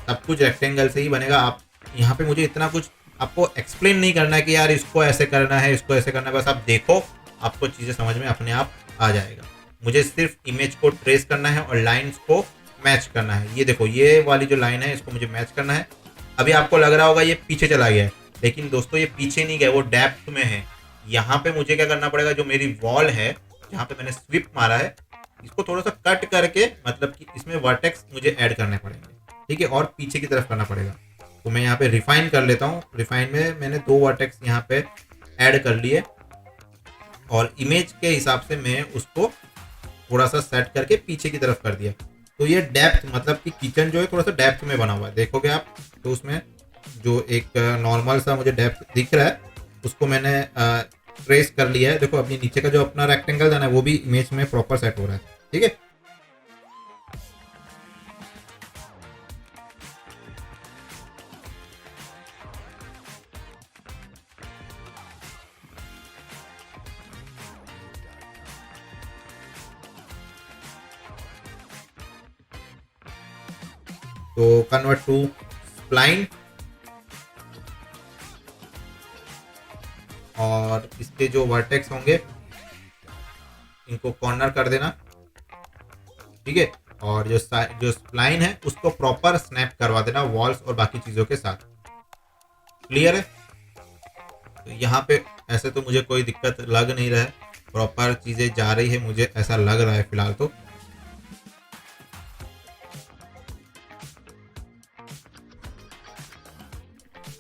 सब कुछ रेक्टेंगल से ही बनेगा। आप यहाँ पे मुझे इतना कुछ आपको एक्सप्लेन नहीं करना है कि यार इसको ऐसे करना है, इसको ऐसे करना है। बस आप देखो, आपको चीज़ें समझ में अपने आप आ जाएगा। मुझे सिर्फ इमेज को ट्रेस करना है और लाइंस को मैच करना है। ये देखो, ये वाली जो लाइन है इसको मुझे मैच करना है। अभी आपको लग रहा होगा ये पीछे चला गया है, लेकिन दोस्तों ये पीछे नहीं गया, वो डेप्थ में है। यहाँ पे मुझे क्या करना पड़ेगा, जो मेरी वॉल है जहाँ पे मैंने स्विप मारा है, इसको थोड़ा सा कट करके, मतलब कि इसमें वर्टेक्स मुझे ऐड करने पड़ेंगे। ठीक है, और पीछे की तरफ करना पड़ेगा। तो मैं यहाँ पे रिफाइन कर लेता हूँ। रिफाइन में मैंने 2 वर्टेक्स यहाँ पे ऐड कर लिए और इमेज के हिसाब से मैं उसको थोड़ा सा सेट करके पीछे की तरफ कर दिया। तो ये डेप्थ, मतलब कि किचन जो है थोड़ा सा डेप्थ में बना हुआ है, देखोगे आप। तो उसमें जो एक नॉर्मल सा मुझे डेप्थ दिख रहा है, उसको मैंने ट्रेस कर लिया है। देखो अभी नीचे का जो अपना रेक्टेंगल जाना है वो भी इमेज में प्रॉपर सेट हो रहा है। ठीक है, तो कन्वर्ट टू स्प्लाइन और इसके जो वर्टेक्स होंगे इनको कॉर्नर कर देना। ठीक है, और जो स्प्लाइन है उसको प्रॉपर स्नैप करवा देना वॉल्स और बाकी चीज़ों के साथ। क्लियर है? तो यहाँ पे ऐसे तो मुझे कोई दिक्कत लग नहीं रहा है, प्रॉपर चीज़ें जा रही है, मुझे ऐसा लग रहा है फिलहाल तो।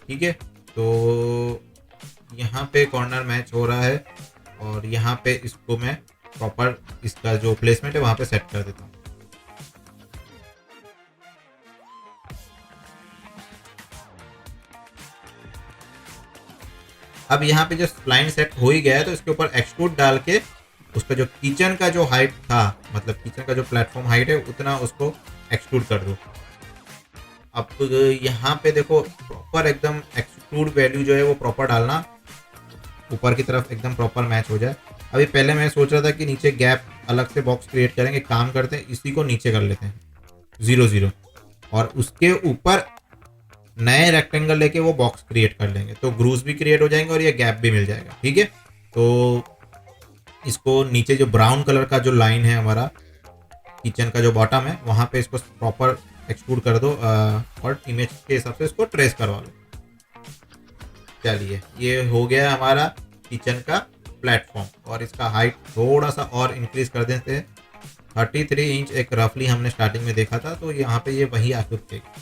ठीक है, तो यहाँ पे कॉर्नर मैच हो रहा है और यहाँ पे इसको मैं प्रॉपर इसका जो प्लेसमेंट है वहाँ पे सेट कर देता हूँ। अब यहाँ पे जो स्प्लाइन सेट हो ही गया है, तो इसके ऊपर एक्सट्रूड डाल के उसका जो किचन का जो हाइट था, मतलब किचन का जो प्लेटफॉर्म हाइट है, उतना उसको एक्सट्रूड कर दो। अब यहाँ पे देखो प्रॉपर एकदम एक्सट्रूड वैल्यू जो है वो प्रॉपर डालना, ऊपर की तरफ एकदम प्रॉपर मैच हो जाए। अभी पहले मैं सोच रहा था कि नीचे गैप अलग से बॉक्स क्रिएट करेंगे, काम करते हैं इसी को नीचे कर लेते हैं 0 0, और उसके ऊपर नए रेक्टेंगल लेके वो बॉक्स क्रिएट कर लेंगे, तो ग्रूव्स भी क्रिएट हो जाएंगे और ये गैप भी मिल जाएगा। ठीक है, तो इसको नीचे जो ब्राउन कलर का जो लाइन है हमारा किचन का जो बॉटम है, वहाँ पे इसको प्रॉपर एक्सट्रूड कर दो और इमेज के हिसाब से इसको ट्रेस करवा लो। चलिए, ये हो गया हमारा किचन का प्लेटफॉर्म, और इसका हाइट थोड़ा सा और इंक्रीज कर देते हैं। 33 इंच एक रफली हमने स्टार्टिंग में देखा था, तो यहाँ पे ये वही आके रुकेगी।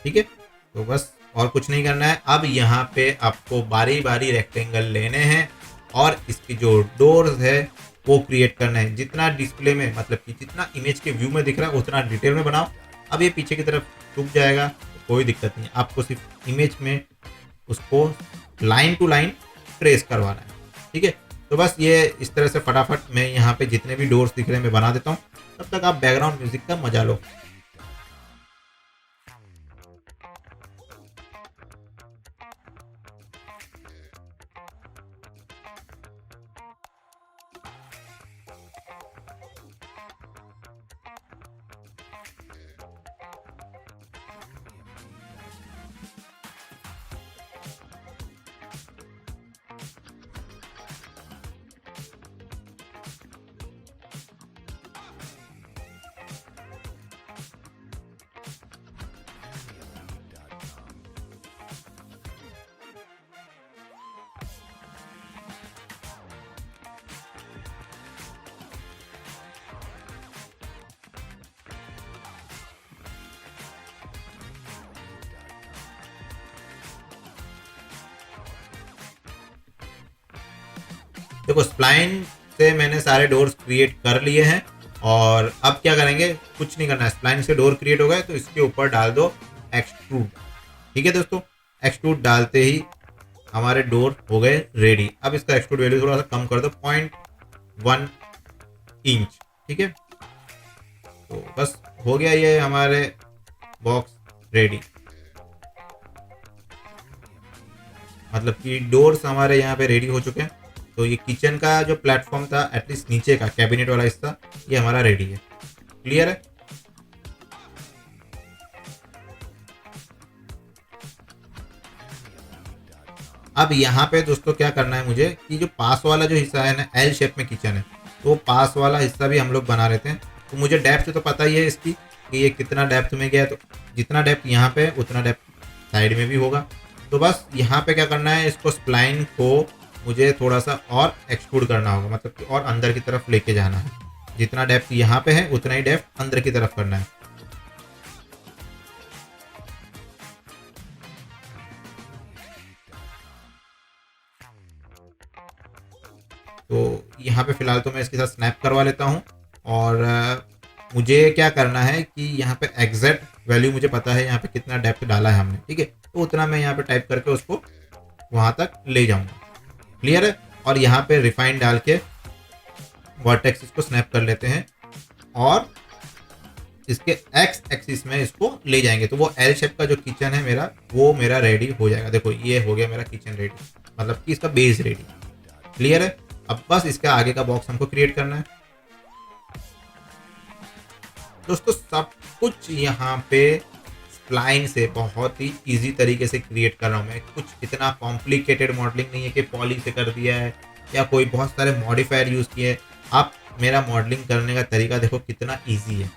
ठीक है, तो बस और कुछ नहीं करना है। अब यहाँ पे आपको बारी बारी रेक्टेंगल लेने हैं और इसकी जो डोर्स है वो क्रिएट करना है। जितना डिस्प्ले में, मतलब कि जितना इमेज के व्यू में दिख रहा है उतना डिटेल में बनाओ। अब ये पीछे की तरफ झुक जाएगा तो कोई दिक्कत नहीं, आपको सिर्फ इमेज में उसको लाइन टू लाइन ट्रेस करवाना है। ठीक है, तो बस ये इस तरह से फटाफट मैं यहाँ पे जितने भी डोर्स दिख रहे हैं मैं बना देता हूँ, तब तक आप बैकग्राउंड म्यूजिक का मजा लो। देखो स्प्लाइन से मैंने सारे डोर्स क्रिएट कर लिए हैं और अब क्या करेंगे, कुछ नहीं करना है। स्प्लाइन से डोर क्रिएट हो गए तो इसके ऊपर डाल दो एक्सट्रूड। ठीक है दोस्तों, एक्सट्रूड डालते ही हमारे डोर हो गए रेडी। अब इसका एक्सट्रूड वैल्यू थोड़ा सा कम कर दो, 0.1 इंच। ठीक है, तो बस हो गया ये हमारे बॉक्स रेडी। मतलब कि डोर्स हमारे यहाँ पे रेडी हो चुके हैं। तो ये किचन का जो प्लेटफॉर्म था, एटलीस्ट नीचे का कैबिनेट वाला हिस्सा, ये हमारा रेडी है। क्लियर है। अब यहाँ पे दोस्तों क्या करना है मुझे कि जो पास वाला जो हिस्सा है ना, एल शेप में किचन है, तो पास वाला हिस्सा भी हम लोग बना लेते हैं। तो मुझे डेप्थ तो पता ही है इसकी कि ये कितना डेप्थ में गया है, तो जितना डेप्थ यहाँ पे उतना डेप्थ साइड में भी होगा। तो बस यहाँ पे क्या करना है, इसको स्प्लाइन को मुझे थोड़ा सा और एक्सट्रूड करना होगा, मतलब कि और अंदर की तरफ लेके जाना है। जितना डेप्थ यहाँ पे है उतना ही डेप्थ अंदर की तरफ करना है। तो यहाँ पे फिलहाल तो मैं इसके साथ स्नैप करवा लेता हूँ। और मुझे क्या करना है कि यहाँ पे एग्जैक्ट वैल्यू मुझे पता है यहाँ पे कितना डेप्थ डाला है हमने। ठीक है, तो उतना मैं यहाँ पे टाइप करके उसको वहाँ तक ले जाऊँगा। क्लियर है। और यहाँ पे रिफाइन डाल के वर्टेक्स इसको स्नैप कर लेते हैं और इसके एक्स एक्सिस में इसको ले जाएंगे। तो वो एल शेप का जो किचन है मेरा, वो मेरा रेडी हो जाएगा। देखो ये हो गया मेरा किचन रेडी, मतलब कि इसका बेस रेडी। क्लियर है। अब बस इसका आगे का बॉक्स हमको क्रिएट करना है। दोस्तों सब कुछ यहाँ पे स्प्लाइन से बहुत ही इजी तरीके से क्रिएट कर रहा हूँ मैं। कुछ इतना कॉम्प्लिकेटेड मॉडलिंग नहीं है कि पॉली से कर दिया है या कोई बहुत सारे मॉडिफायर यूज़ किए। आप मेरा मॉडलिंग करने का तरीका देखो कितना ईजी है।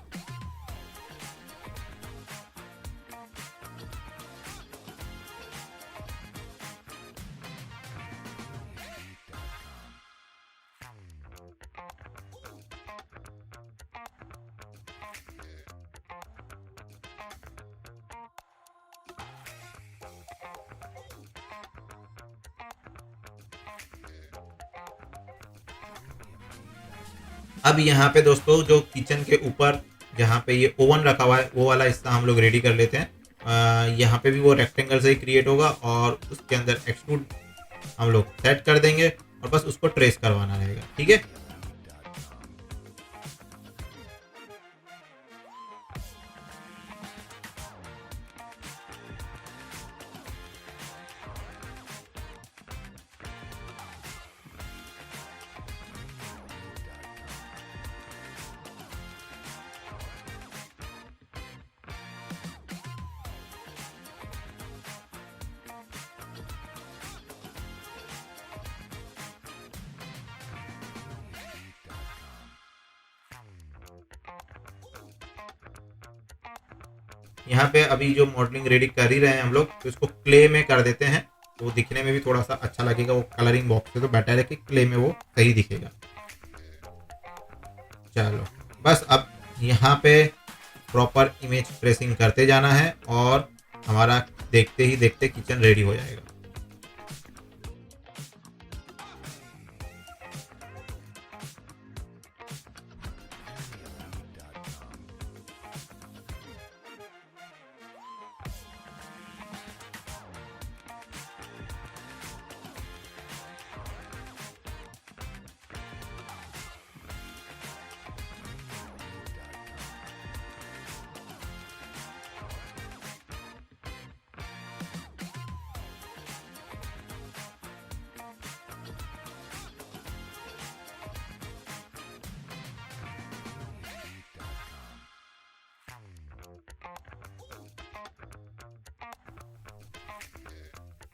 अब यहाँ पे दोस्तों जो किचन के ऊपर जहाँ पे ये ओवन रखा हुआ है, वो वाला हिस्सा हम लोग रेडी कर लेते हैं। यहाँ पे भी वो रेक्टेंगल से ही क्रिएट होगा और उसके अंदर एक्सट्रूड हम लोग सेट कर देंगे और बस उसको ट्रेस करवाना रहेगा। ठीक है। यहाँ पे अभी जो मॉडलिंग रेडी कर ही रहे हैं हम लोग, तो इसको क्ले में कर देते हैं। तो दिखने में भी थोड़ा सा अच्छा लगेगा। वो कलरिंग बॉक्स से तो बेटर है कि क्ले में वो सही दिखेगा। चलो बस अब यहाँ पे प्रॉपर इमेज ट्रेसिंग करते जाना है और हमारा देखते ही देखते किचन रेडी हो जाएगा।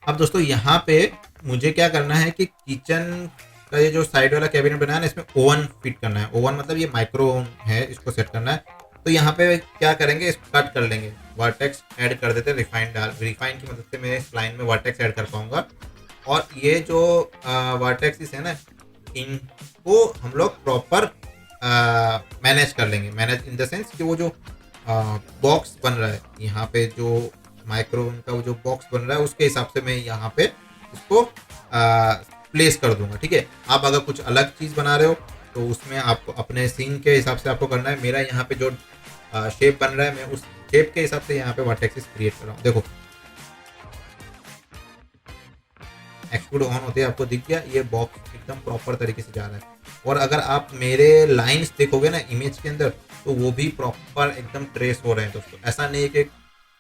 अब दोस्तों यहाँ पे मुझे क्या करना है कि किचन का ये जो साइड वाला कैबिनेट बनाया है ना, इसमें ओवन फिट करना है। ओवन मतलब ये माइक्रो ओवन है, इसको सेट करना है। तो यहाँ पे क्या करेंगे, इसको कट कर लेंगे, वर्टेक्स ऐड कर देते हैं। रिफाइन की मदद से मैं इस लाइन में वर्टेक्स ऐड कर पाऊंगा। और ये जो वर्टेक्स है ना, इनको हम लोग प्रॉपर मैनेज कर लेंगे। मैनेज इन द सेंस कि वो जो बॉक्स बन रहा है यहाँ पे, जो माइक्रोवेव का वो जो बॉक्स बन रहा है, उसके हिसाब से मैं यहाँ पे इसको प्लेस कर दूंगा। ठीक है, आप अगर कुछ अलग चीज़ बना रहे हो तो उसमें आपको अपने सीन के हिसाब से आपको करना है। मेरा यहाँ पे जो शेप बन रहा है, मैं उस शेप के हिसाब से यहाँ पे वर्टेक्सेस क्रिएट कर रहा हूँ। देखो एक्सट्रूड ऑन होते हैं, आपको दिख गया ये बॉक्स एकदम प्रॉपर तरीके से जा रहा है। और अगर आप मेरे लाइंस देखोगे ना इमेज के अंदर, तो वो भी प्रॉपर एकदम ट्रेस हो रहे हैं दोस्तों। ऐसा नहीं है कि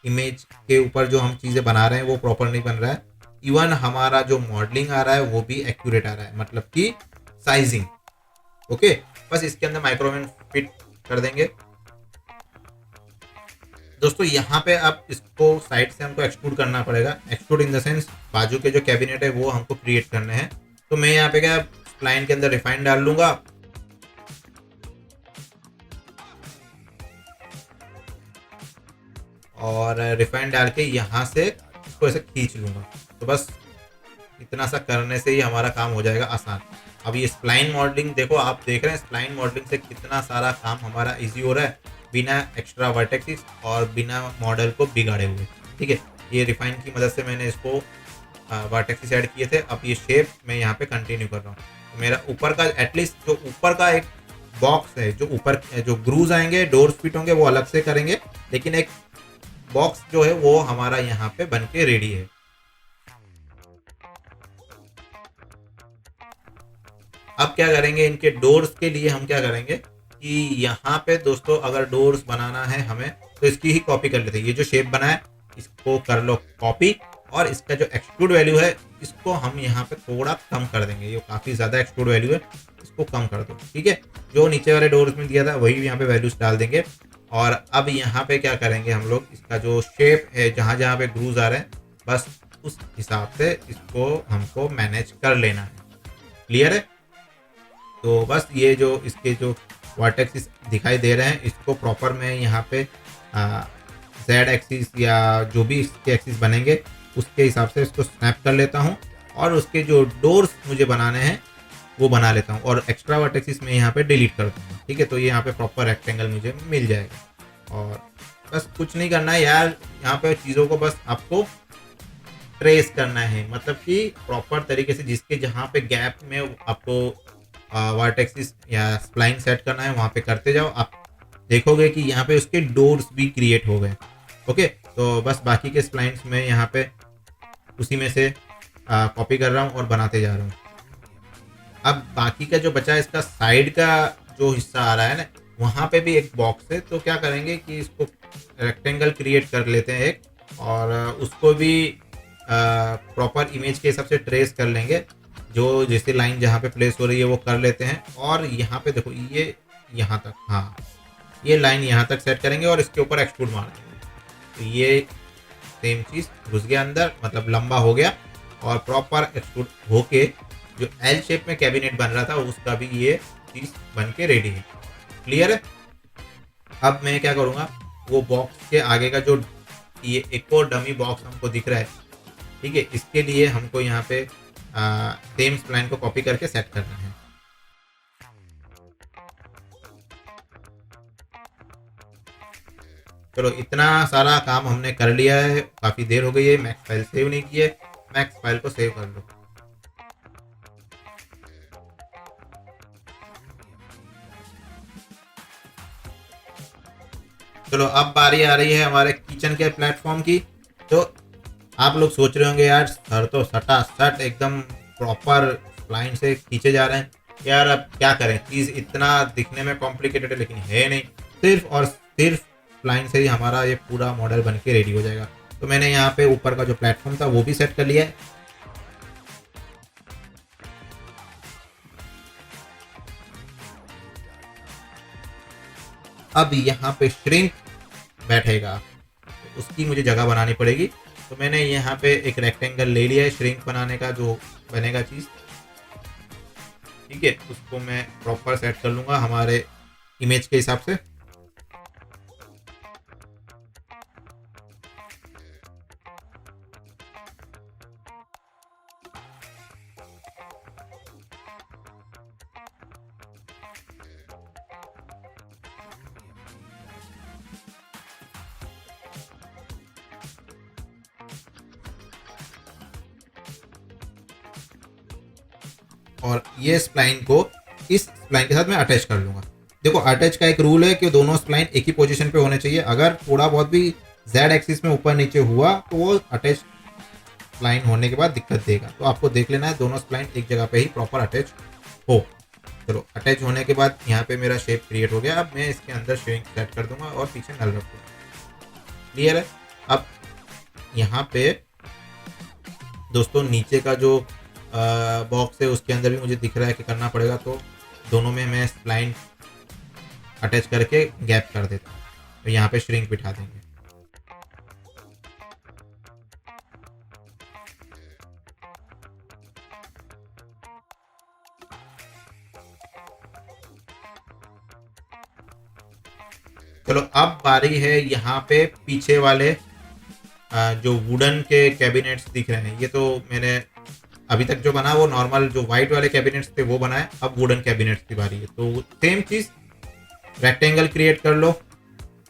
इमेज के ऊपर जो हम चीज़ें बना रहे हैं वो प्रॉपर नहीं बन रहा है। इवन हमारा जो मॉडलिंग आ रहा है वो भी एक्यूरेट आ रहा है, मतलब कि साइजिंग। ओके, बस इसके अंदर माइक्रोवेव फिट कर देंगे दोस्तों। यहाँ पे अब इसको साइड से हमको एक्सट्रूड करना पड़ेगा। एक्सट्रूड इन द सेंस बाजू के जो कैबिनेट है वो हमको क्रिएट करने हैं। तो मैं यहाँ पे क्या स्प्लाइन के अंदर रिफाइन डाल लूंगा और रिफाइन डाल के यहाँ से इसको ऐसे खींच लूंगा। तो बस इतना सा करने से ही हमारा काम हो जाएगा आसान। अब ये स्प्लाइन मॉडलिंग देखो, आप देख रहे हैं स्प्लाइन मॉडलिंग से कितना सारा काम हमारा इजी हो रहा है बिना एक्स्ट्रा वर्टेक्सिस और बिना मॉडल को बिगाड़े हुए। ठीक है, ये रिफाइन की मदद से मैंने इसको वर्टेक्सिस ऐड किए थे। अब ये शेप मैं यहाँ पे कंटिन्यू कर रहा हूँ। तो मेरा ऊपर का एटलीस्ट जो ऊपर का एक बॉक्स है, जो ऊपर जो ग्रूज आएंगे, डोर्स फिट होंगे, वो अलग से करेंगे, लेकिन एक बॉक्स जो है वो हमारा यहाँ पे बन के रेडी है। अब क्या करेंगे, इनके डोर्स के लिए हम क्या करेंगे कि यहाँ पे दोस्तों अगर डोर्स बनाना है हमें तो इसकी ही कॉपी कर लेते हैं। ये जो शेप बना है इसको कर लो कॉपी, और इसका जो एक्सट्रूड वैल्यू है इसको हम यहाँ पे थोड़ा कम कर देंगे। ये काफ़ी ज़्यादा एक्सट्रूड वैल्यू है, इसको कम कर दो। ठीक है, जो नीचे वाले डोर्स में दिया था वही यहाँ पे वैल्यूज डाल देंगे। और अब यहाँ पे क्या करेंगे हम लोग, इसका जो शेप है जहाँ जहाँ पे ग्रूज आ रहे हैं बस उस हिसाब से इसको हमको मैनेज कर लेना है। क्लियर है? तो बस ये जो इसके जो वर्टेक्सिस दिखाई दे रहे हैं इसको प्रॉपर मैं यहाँ पे जेड एक्सिस या जो भी इसके एक्सिस बनेंगे उसके हिसाब से इसको स्नैप कर लेता हूँ, और उसके जो डोर्स मुझे बनाने हैं वो बना लेता हूँ, और एक्स्ट्रा वर्टेक्सिस में यहाँ पे डिलीट कर दूँगा। ठीक है, तो ये यहाँ पे प्रॉपर रेक्टेंगल मुझे मिल जाएगा। और बस कुछ नहीं करना है यार, यहाँ पे चीज़ों को बस आपको ट्रेस करना है, मतलब कि प्रॉपर तरीके से जिसके जहाँ पे गैप में आपको वर्टेक्सिस या स्प्लाइन सेट करना है वहाँ पे करते जाओ। आप देखोगे कि यहाँ पे उसके डोर्स भी क्रिएट हो गए। ओके, तो बस बाकी के स्प्लाइंस में यहाँ पे उसी में से कॉपी कर रहा हूँ और बनाते जा रहा हूँ। अब बाकी का जो बचा है इसका साइड का जो हिस्सा आ रहा है ना, वहाँ पे भी एक बॉक्स है। तो क्या करेंगे कि इसको रेक्टेंगल क्रिएट कर लेते हैं एक, और उसको भी प्रॉपर इमेज के हिसाब से ट्रेस कर लेंगे। जो जैसे लाइन जहाँ पे प्लेस हो रही है वो कर लेते हैं, और यहाँ पे देखो ये यहाँ तक, हाँ ये लाइन यहाँ तक सेट करेंगे और इसके ऊपर एक्सट्रूड मार देंगे। तो ये सेम चीज़ घुस गया अंदर, मतलब लंबा हो गया, और प्रॉपर एक्सट्रूड होके जो एल शेप में कैबिनेट बन रहा था उसका भी ये चीज़ बन के रेडी है। क्लियर है? अब मैं क्या करूँगा, वो बॉक्स के आगे का जो ये एक और डमी बॉक्स हमको दिख रहा है, ठीक है, इसके लिए हमको यहाँ पे सेम स्प्लाइन को कॉपी करके सेट करना है। चलो इतना सारा काम हमने कर लिया है, काफ़ी देर हो गई है। मैक्स फाइल सेव नहीं की है, मैक्स फाइल को सेव कर लो। चलो अब बारी आ रही है हमारे किचन के प्लेटफॉर्म की। तो आप लोग सोच रहे होंगे यार सर तो सटा सट एकदम प्रॉपर स्प्लाइन से खींचे जा रहे हैं यार, अब क्या करें, चीज़ इतना दिखने में कॉम्प्लिकेटेड है लेकिन है नहीं। सिर्फ और सिर्फ स्प्लाइन से ही हमारा ये पूरा मॉडल बन के रेडी हो जाएगा। तो मैंने यहाँ पे ऊपर का जो प्लेटफॉर्म था वो भी सेट कर लिया है। अब यहाँ पे श्रिंक बैठेगा, तो उसकी मुझे जगह बनानी पड़ेगी। तो मैंने यहाँ पे एक रेक्टेंगल ले लिया है श्रिंक बनाने का, जो बनेगा चीज़। ठीक है, उसको मैं प्रॉपर सेट कर लूँगा हमारे इमेज के हिसाब से। और ये स्प्लाइन को इस स्प्लाइन के साथ मैं अटैच कर लूँगा। देखो अटैच का एक रूल है कि दोनों स्प्लाइन एक ही पोजीशन पे होने चाहिए। अगर थोड़ा बहुत भी जेड एक्सिस में ऊपर नीचे हुआ तो वो अटैच स्प्लाइन होने के बाद दिक्कत देगा। तो आपको देख लेना है दोनों स्प्लाइन एक जगह पे ही प्रॉपर अटैच हो। चलो अटैच होने के बाद यहाँ पे मेरा शेप क्रिएट हो गया। अब मैं इसके अंदर शेविंग सेट कर दूंगा और पीछे नल रख दूंगा। क्लियर है। अब यहाँ पे दोस्तों नीचे का जो बॉक्स है उसके अंदर भी मुझे दिख रहा है कि करना पड़ेगा, तो दोनों में मैं स्प्लाइन अटैच करके गैप कर देता हूँ। तो यहाँ पे श्रिंक बिठा देंगे। चलो अब बारी है यहाँ पे पीछे वाले जो वुडन के कैबिनेट्स दिख रहे हैं। ये तो मैंने अभी तक जो बना वो नॉर्मल जो वाइट वाले कैबिनेट्स थे वो बनाए। अब वुडन कैबिनेट्स की बारी है। तो सेम चीज़ रेक्टेंगल क्रिएट कर लो।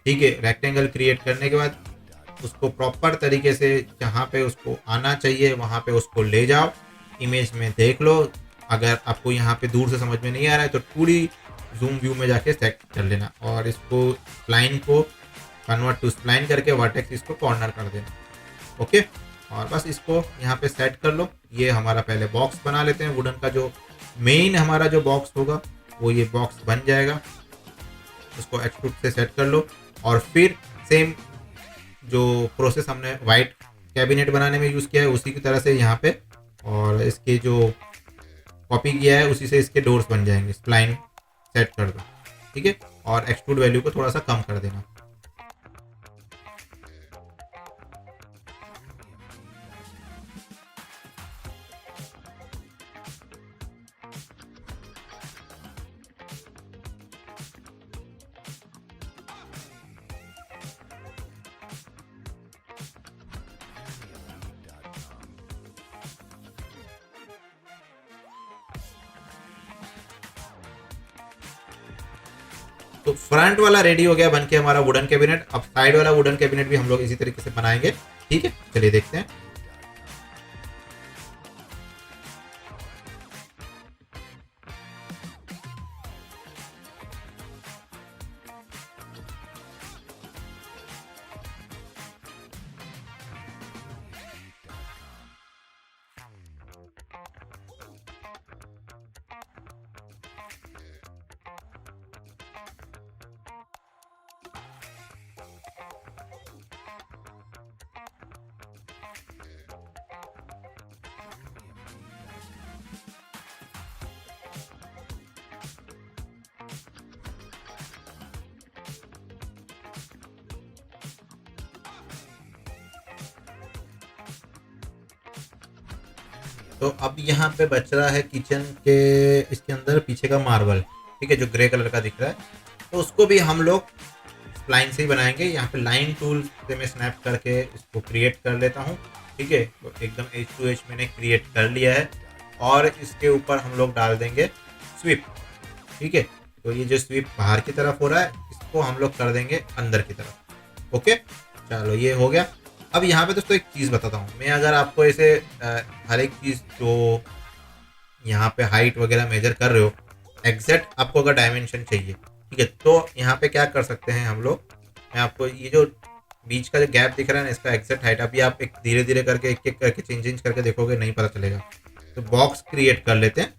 ठीक है, रेक्टेंगल क्रिएट करने के बाद उसको प्रॉपर तरीके से जहाँ पे उसको आना चाहिए वहाँ पे उसको ले जाओ। इमेज में देख लो। अगर आपको यहाँ पे दूर से समझ में नहीं आ रहा है तो पूरी जूम व्यू में जाके सेट कर लेना और इसको स्प्लाइन को कन्वर्ट टू स्प्लाइन करके वर्टेक्स इसको कॉर्नर कर देना। ओके, और बस इसको यहाँ पे सेट कर लो। ये हमारा पहले बॉक्स बना लेते हैं। वुडन का जो मेन हमारा जो बॉक्स होगा वो ये बॉक्स बन जाएगा। उसको एक्सट्रूड से सेट कर लो और फिर सेम जो प्रोसेस हमने वाइट कैबिनेट बनाने में यूज़ किया है उसी की तरह से यहाँ पे और इसके जो कॉपी किया है उसी से इसके डोर्स बन जाएंगे। स्प्लाइन सेट कर दो। ठीक है, और एक्सट्रूड वैल्यू को थोड़ा सा कम कर देना। तो फ्रंट वाला रेडी हो गया बनके हमारा वुडन कैबिनेट। अब साइड वाला वुडन कैबिनेट भी हम लोग इसी तरीके से बनाएंगे। ठीक है, चलिए देखते हैं। तो अब यहाँ पे बच रहा है किचन के इसके अंदर पीछे का मार्बल। ठीक है, जो ग्रे कलर का दिख रहा है, तो उसको भी हम लोग स्प्लाइन से ही बनाएंगे। यहाँ पे लाइन टूल से मैं स्नैप करके इसको क्रिएट कर लेता हूँ। ठीक है, तो एकदम एज टू एज मैंने क्रिएट कर लिया है और इसके ऊपर हम लोग डाल देंगे स्वीप। ठीक है, तो ये जो स्वीप बाहर की तरफ हो रहा है इसको हम लोग कर देंगे अंदर की तरफ। ओके, चलो ये हो गया। अब यहाँ पे दोस्तों एक चीज़ बताता हूँ मैं। अगर आपको ऐसे हर एक चीज़ जो यहाँ पे हाइट वगैरह मेजर कर रहे हो, एग्जैक्ट आपको अगर डायमेंशन चाहिए, ठीक है, तो यहाँ पे क्या कर सकते हैं हम लोग। मैं आपको ये जो बीच का जो गैप दिख रहा है ना, इसका एग्जैक्ट हाइट अभी आप एक धीरे धीरे करके एक करके चेंज करके देखोगे, नहीं पता चलेगा। तो बॉक्स क्रिएट कर लेते हैं,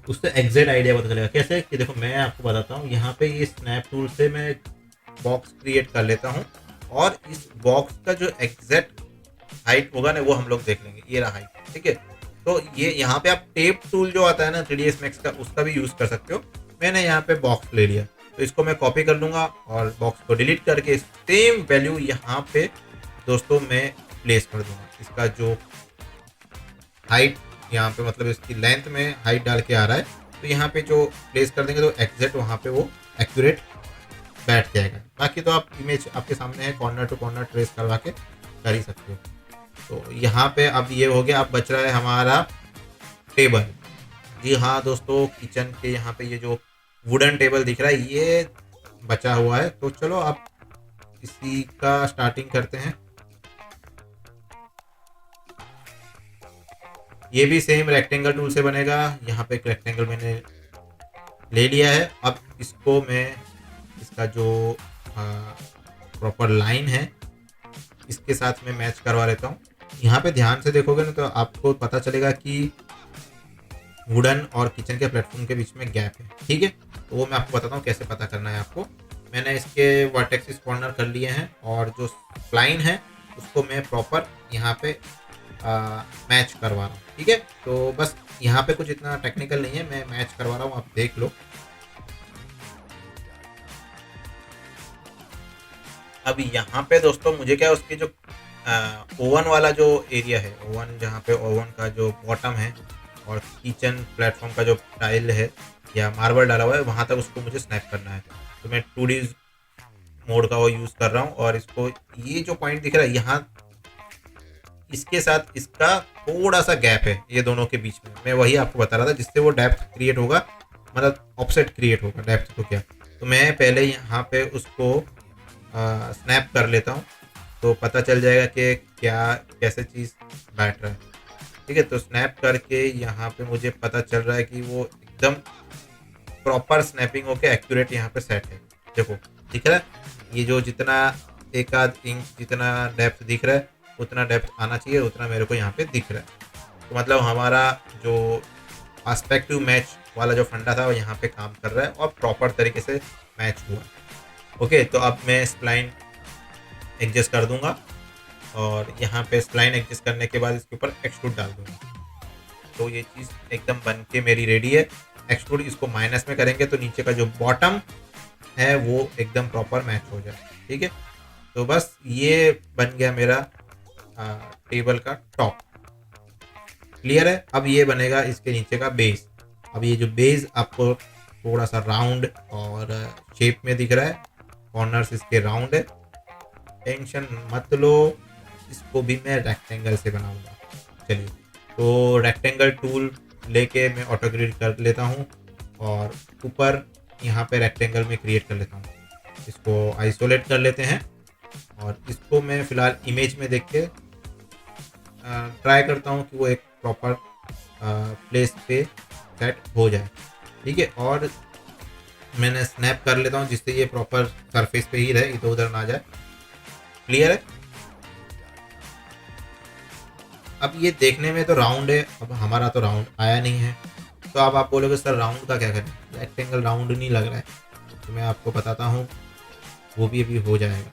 उससे एग्जैक्ट आइडिया पता चलेगा। कैसे कि देखो मैं आपको बताता हूँ। यहाँ पे ये स्नैप टूल से मैं बॉक्स क्रिएट कर लेता हूँ और इस बॉक्स का जो एग्जैक्ट हाइट होगा ना वो हम लोग देख लेंगे। ये रहा हाइट। ठीक है, तो ये यहाँ पे आप टेप टूल जो आता है ना 3ds Max का, उसका भी यूज़ कर सकते हो। मैंने यहाँ पे बॉक्स ले लिया, तो इसको मैं कॉपी कर लूँगा और बॉक्स को डिलीट करके सेम वैल्यू यहाँ पे दोस्तों मैं प्लेस कर दूँगा। इसका जो हाइट यहाँ पे मतलब इसकी लेंथ में हाइट डाल के आ रहा है, तो यहाँ पे जो प्लेस कर देंगे तो एग्जैक्ट वहाँ पे वो एक्यूरेट बैठ जाएगा। बाकी तो आप इमेज आपके सामने है, कॉर्नर टू कॉर्नर ट्रेस करवा के कर ही सकते हो। तो यहाँ पे अब ये हो गया। अब बच रहा है हमारा टेबल। जी हाँ दोस्तों, किचन के यहाँ पे ये जो वुडन टेबल दिख रहा है ये बचा हुआ है। तो चलो अब इसी का स्टार्टिंग करते हैं। ये भी सेम रेक्टेंगल टूल से बनेगा। यहाँ पे एक रेक्टेंगल मैंने ले लिया है। अब इसको मैं इसका जो प्रॉपर लाइन है इसके साथ में मैच करवा लेता हूँ। यहाँ पे ध्यान से देखोगे ना तो आपको पता चलेगा कि वुडन और किचन के प्लेटफॉर्म के बीच में गैप है। ठीक है, तो वो मैं आपको बताता हूँ कैसे पता करना है आपको। मैंने इसके वर्टेक्सिस कॉर्नर कर लिए हैं और जो स्प्लाइन है उसको मैं प्रॉपर यहाँ पे मैच करवा रहा हूँ। ठीक है, तो बस यहाँ पे कुछ इतना टेक्निकल नहीं है, मैं मैच करवा रहा हूँ, आप देख लो। अब यहाँ पे दोस्तों मुझे क्या उसकी जो ओवन वाला जो एरिया है, ओवन जहाँ पे ओवन का जो बॉटम है और किचन प्लेटफॉर्म का जो टाइल है या मार्बल डाला हुआ है वहाँ तक उसको मुझे स्नैप करना है। तो मैं 2D मोड का वो यूज़ कर रहा हूँ और इसको ये जो पॉइंट दिख रहा है यहाँ इसके साथ इसका थोड़ा सा गैप है ये दोनों के बीच में, मैं वही आपको बता रहा था, जिससे वो डेप्थ क्रिएट होगा, मतलब ऑफसेट क्रिएट होगा। डेप्थ तो क्या, तो मैं पहले यहाँ पे उसको स्नैप कर लेता हूँ तो पता चल जाएगा कि क्या कैसे चीज़ बैठ रहा है। ठीक है, तो स्नैप करके यहाँ पे मुझे पता चल रहा है कि वो एकदम प्रॉपर स्नैपिंग होके एक्यूरेट यहाँ पे सेट है। देखो दिख रहा है, ये जो जितना एक आध इंच जितना डेप्थ दिख रहा है उतना डेप्थ आना चाहिए, उतना मेरे को यहाँ पे दिख रहा है। तो मतलब हमारा जो पर्सपेक्टिव मैच वाला जो फंडा था वो यहाँ पे काम कर रहा है और प्रॉपर तरीके से मैच हुआ। ओके, तो अब मैं स्प्लाइन एडजस्ट कर दूंगा और यहाँ पे स्प्लाइन एडजस्ट करने के बाद इसके ऊपर एक्सट्रूड डाल दूंगा। तो ये चीज़ एकदम बन के मेरी रेडी है। एक्सट्रूड इसको माइनस में करेंगे तो नीचे का जो बॉटम है वो एकदम प्रॉपर मैच हो जाए। ठीक है, तो बस ये बन गया मेरा टेबल का टॉप। क्लियर है, अब ये बनेगा इसके नीचे का बेस। अब ये जो बेस आपको थोड़ा सा राउंड और शेप में दिख रहा है, कॉर्नर्स इसके राउंड है, टेंशन मत लो, इसको भी मैं रेक्टेंगल से बनाऊंगा। चलिए, तो रेक्टेंगल टूल लेके मैं ऑटो ग्रिड कर लेता हूँ और ऊपर यहाँ पे रेक्टेंगल में क्रिएट कर लेता हूँ। इसको आइसोलेट कर लेते हैं और इसको मैं फ़िलहाल इमेज में देख के ट्राई करता हूँ कि वो एक प्रॉपर प्लेस पे सेट हो जाए। ठीक है, और मैंने स्नैप कर लेता हूँ जिससे ये प्रॉपर सरफेस पे ही रहे, इधर उधर ना जाए। क्लियर है, अब ये देखने में तो राउंड है, अब हमारा तो राउंड आया नहीं है, तो अब आप बोलोगे सर राउंड का क्या करें, रेक्टेंगल राउंड नहीं लग रहा है, तो मैं आपको बताता हूँ वो भी अभी हो जाएगा।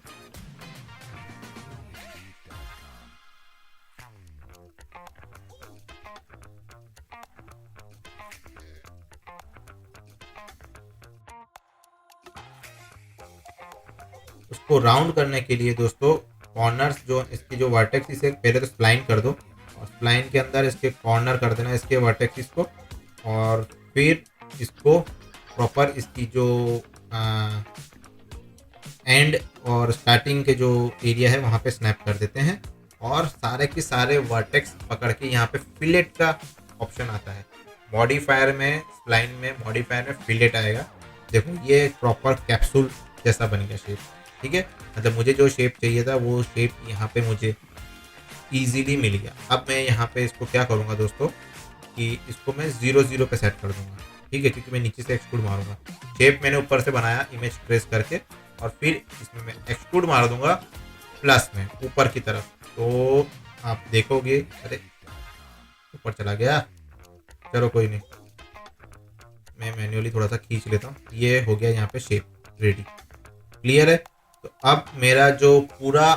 उसको राउंड करने के लिए दोस्तों कॉर्नर्स जो इसकी जो वर्टेक्स इसे पहले तो स्प्लाइन कर दो और स्प्लाइन के अंदर इसके कॉर्नर कर देना इसके वर्टेक्स को, और फिर इसको प्रॉपर इसकी जो एंड और स्टार्टिंग के जो एरिया है वहाँ पे स्नैप कर देते हैं और सारे के सारे वर्टेक्स पकड़ के यहाँ पे फिलेट का ऑप्शन आता है। मॉडिफायर में स्प्लाइन में मॉडिफायर में फिलेट आएगा। देखो ये प्रॉपर कैप्सूल जैसा बन गया शेप। ठीक है, मतलब मुझे जो शेप चाहिए था वो शेप यहाँ पे मुझे इजीली मिल गया। अब मैं यहाँ पे इसको क्या करूँगा दोस्तों कि इसको मैं 0 0 पे सेट कर दूंगा। ठीक है, क्योंकि मैं नीचे से एक्सट्रूड मारूंगा। शेप मैंने ऊपर से बनाया इमेज ट्रेस करके और फिर इसमें मैं एक्सट्रूड मार दूंगा प्लस में ऊपर की तरफ, तो आप देखोगे अरे ऊपर चला गया। चलो कोई नहीं, मैं मैन्युअली थोड़ा सा खींच लेता हूँ। ये हो गया यहाँ पे शेप रेडी। क्लियर है, तो अब मेरा जो पूरा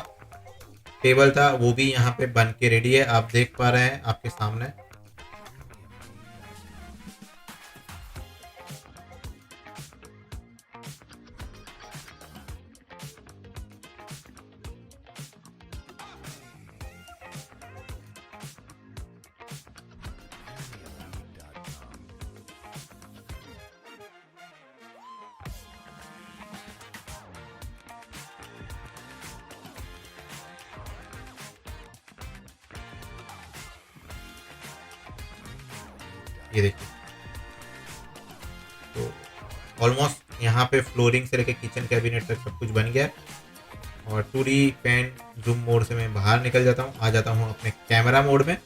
टेबल था वो भी यहाँ पे बन के रेडी है, आप देख पा रहे हैं आपके सामने। ये देखिए, तो ऑलमोस्ट यहाँ पे फ्लोरिंग से लेकर किचन कैबिनेट तक सब कुछ बन गया। और 2D पेन जूम मोड से मैं बाहर निकल जाता हूँ, आ जाता हूँ अपने कैमरा मोड में।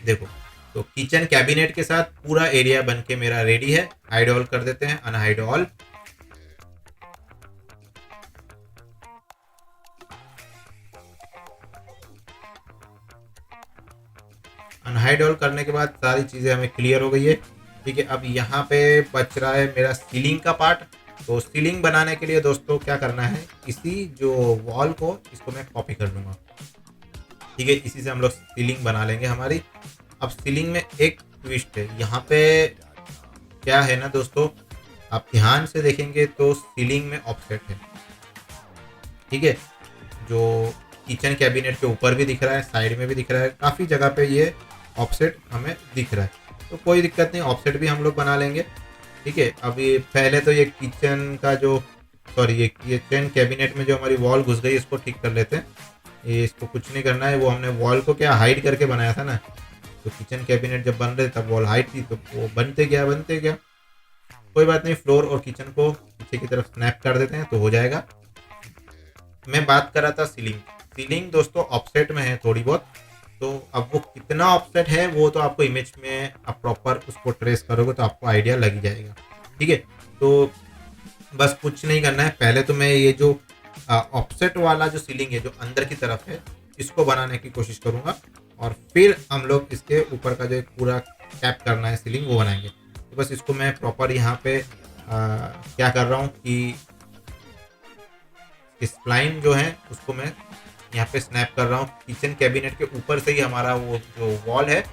देखो, तो किचन कैबिनेट के साथ पूरा एरिया बन के मेरा रेडी है। हाइड ऑल कर देते हैं, अनहाइड ऑल। अनहाइड ऑल करने के बाद सारी चीज़ें हमें क्लियर हो गई है। ठीक है, अब यहाँ पे बच रहा है मेरा सीलिंग का पार्ट। तो सीलिंग बनाने के लिए दोस्तों क्या करना है, इसी जो वॉल को इसको मैं कॉपी कर लूँगा। ठीक है, इसी से हम लोग सीलिंग बना लेंगे हमारी। अब सीलिंग में एक ट्विस्ट है यहाँ पे, क्या है ना दोस्तों, आप ध्यान से देखेंगे तो सीलिंग में ऑफसेट है। ठीक है, जो किचन कैबिनेट के ऊपर भी दिख रहा है, साइड में भी दिख रहा है, काफ़ी जगह पे ये ऑफसेट हमें दिख रहा है। तो कोई दिक्कत नहीं, ऑफसेट भी हम लोग बना लेंगे। ठीक है, अभी पहले तो ये किचन का जो ये किचन कैबिनेट में जो हमारी वॉल घुस गई, इसको ठीक कर लेते हैं। ये इसको कुछ नहीं करना है, वो हमने वॉल को क्या हाइड करके बनाया था ना, तो किचन कैबिनेट जब बन रहे तब वॉल हाइट थी, तो वो बनते गया। कोई बात नहीं, फ्लोर और किचन को पीछे की तरफ स्नैप कर देते हैं तो हो जाएगा। मैं बात कर रहा था सीलिंग दोस्तों ऑफसेट में है थोड़ी बहुत। तो अब वो कितना ऑफसेट है वो तो आपको इमेज में आप प्रॉपर उसको ट्रेस करोगे तो आपको आइडिया लग जाएगा। ठीक है, तो बस कुछ नहीं करना है, पहले तो मैं ये जो ऑफसेट वाला जो सीलिंग है जो अंदर की तरफ है, इसको बनाने की कोशिश करूँगा, और फिर हम लोग इसके ऊपर का जो एक पूरा कैप करना है सीलिंग वो बनाएंगे। तो बस इसको मैं प्रॉपर यहाँ पे क्या कर रहा हूँ कि स्प्लाइन जो है उसको मैं यहाँ पे स्नैप कर रहा हूँ। किचन कैबिनेट के ऊपर से ही हमारा वो जो वॉल है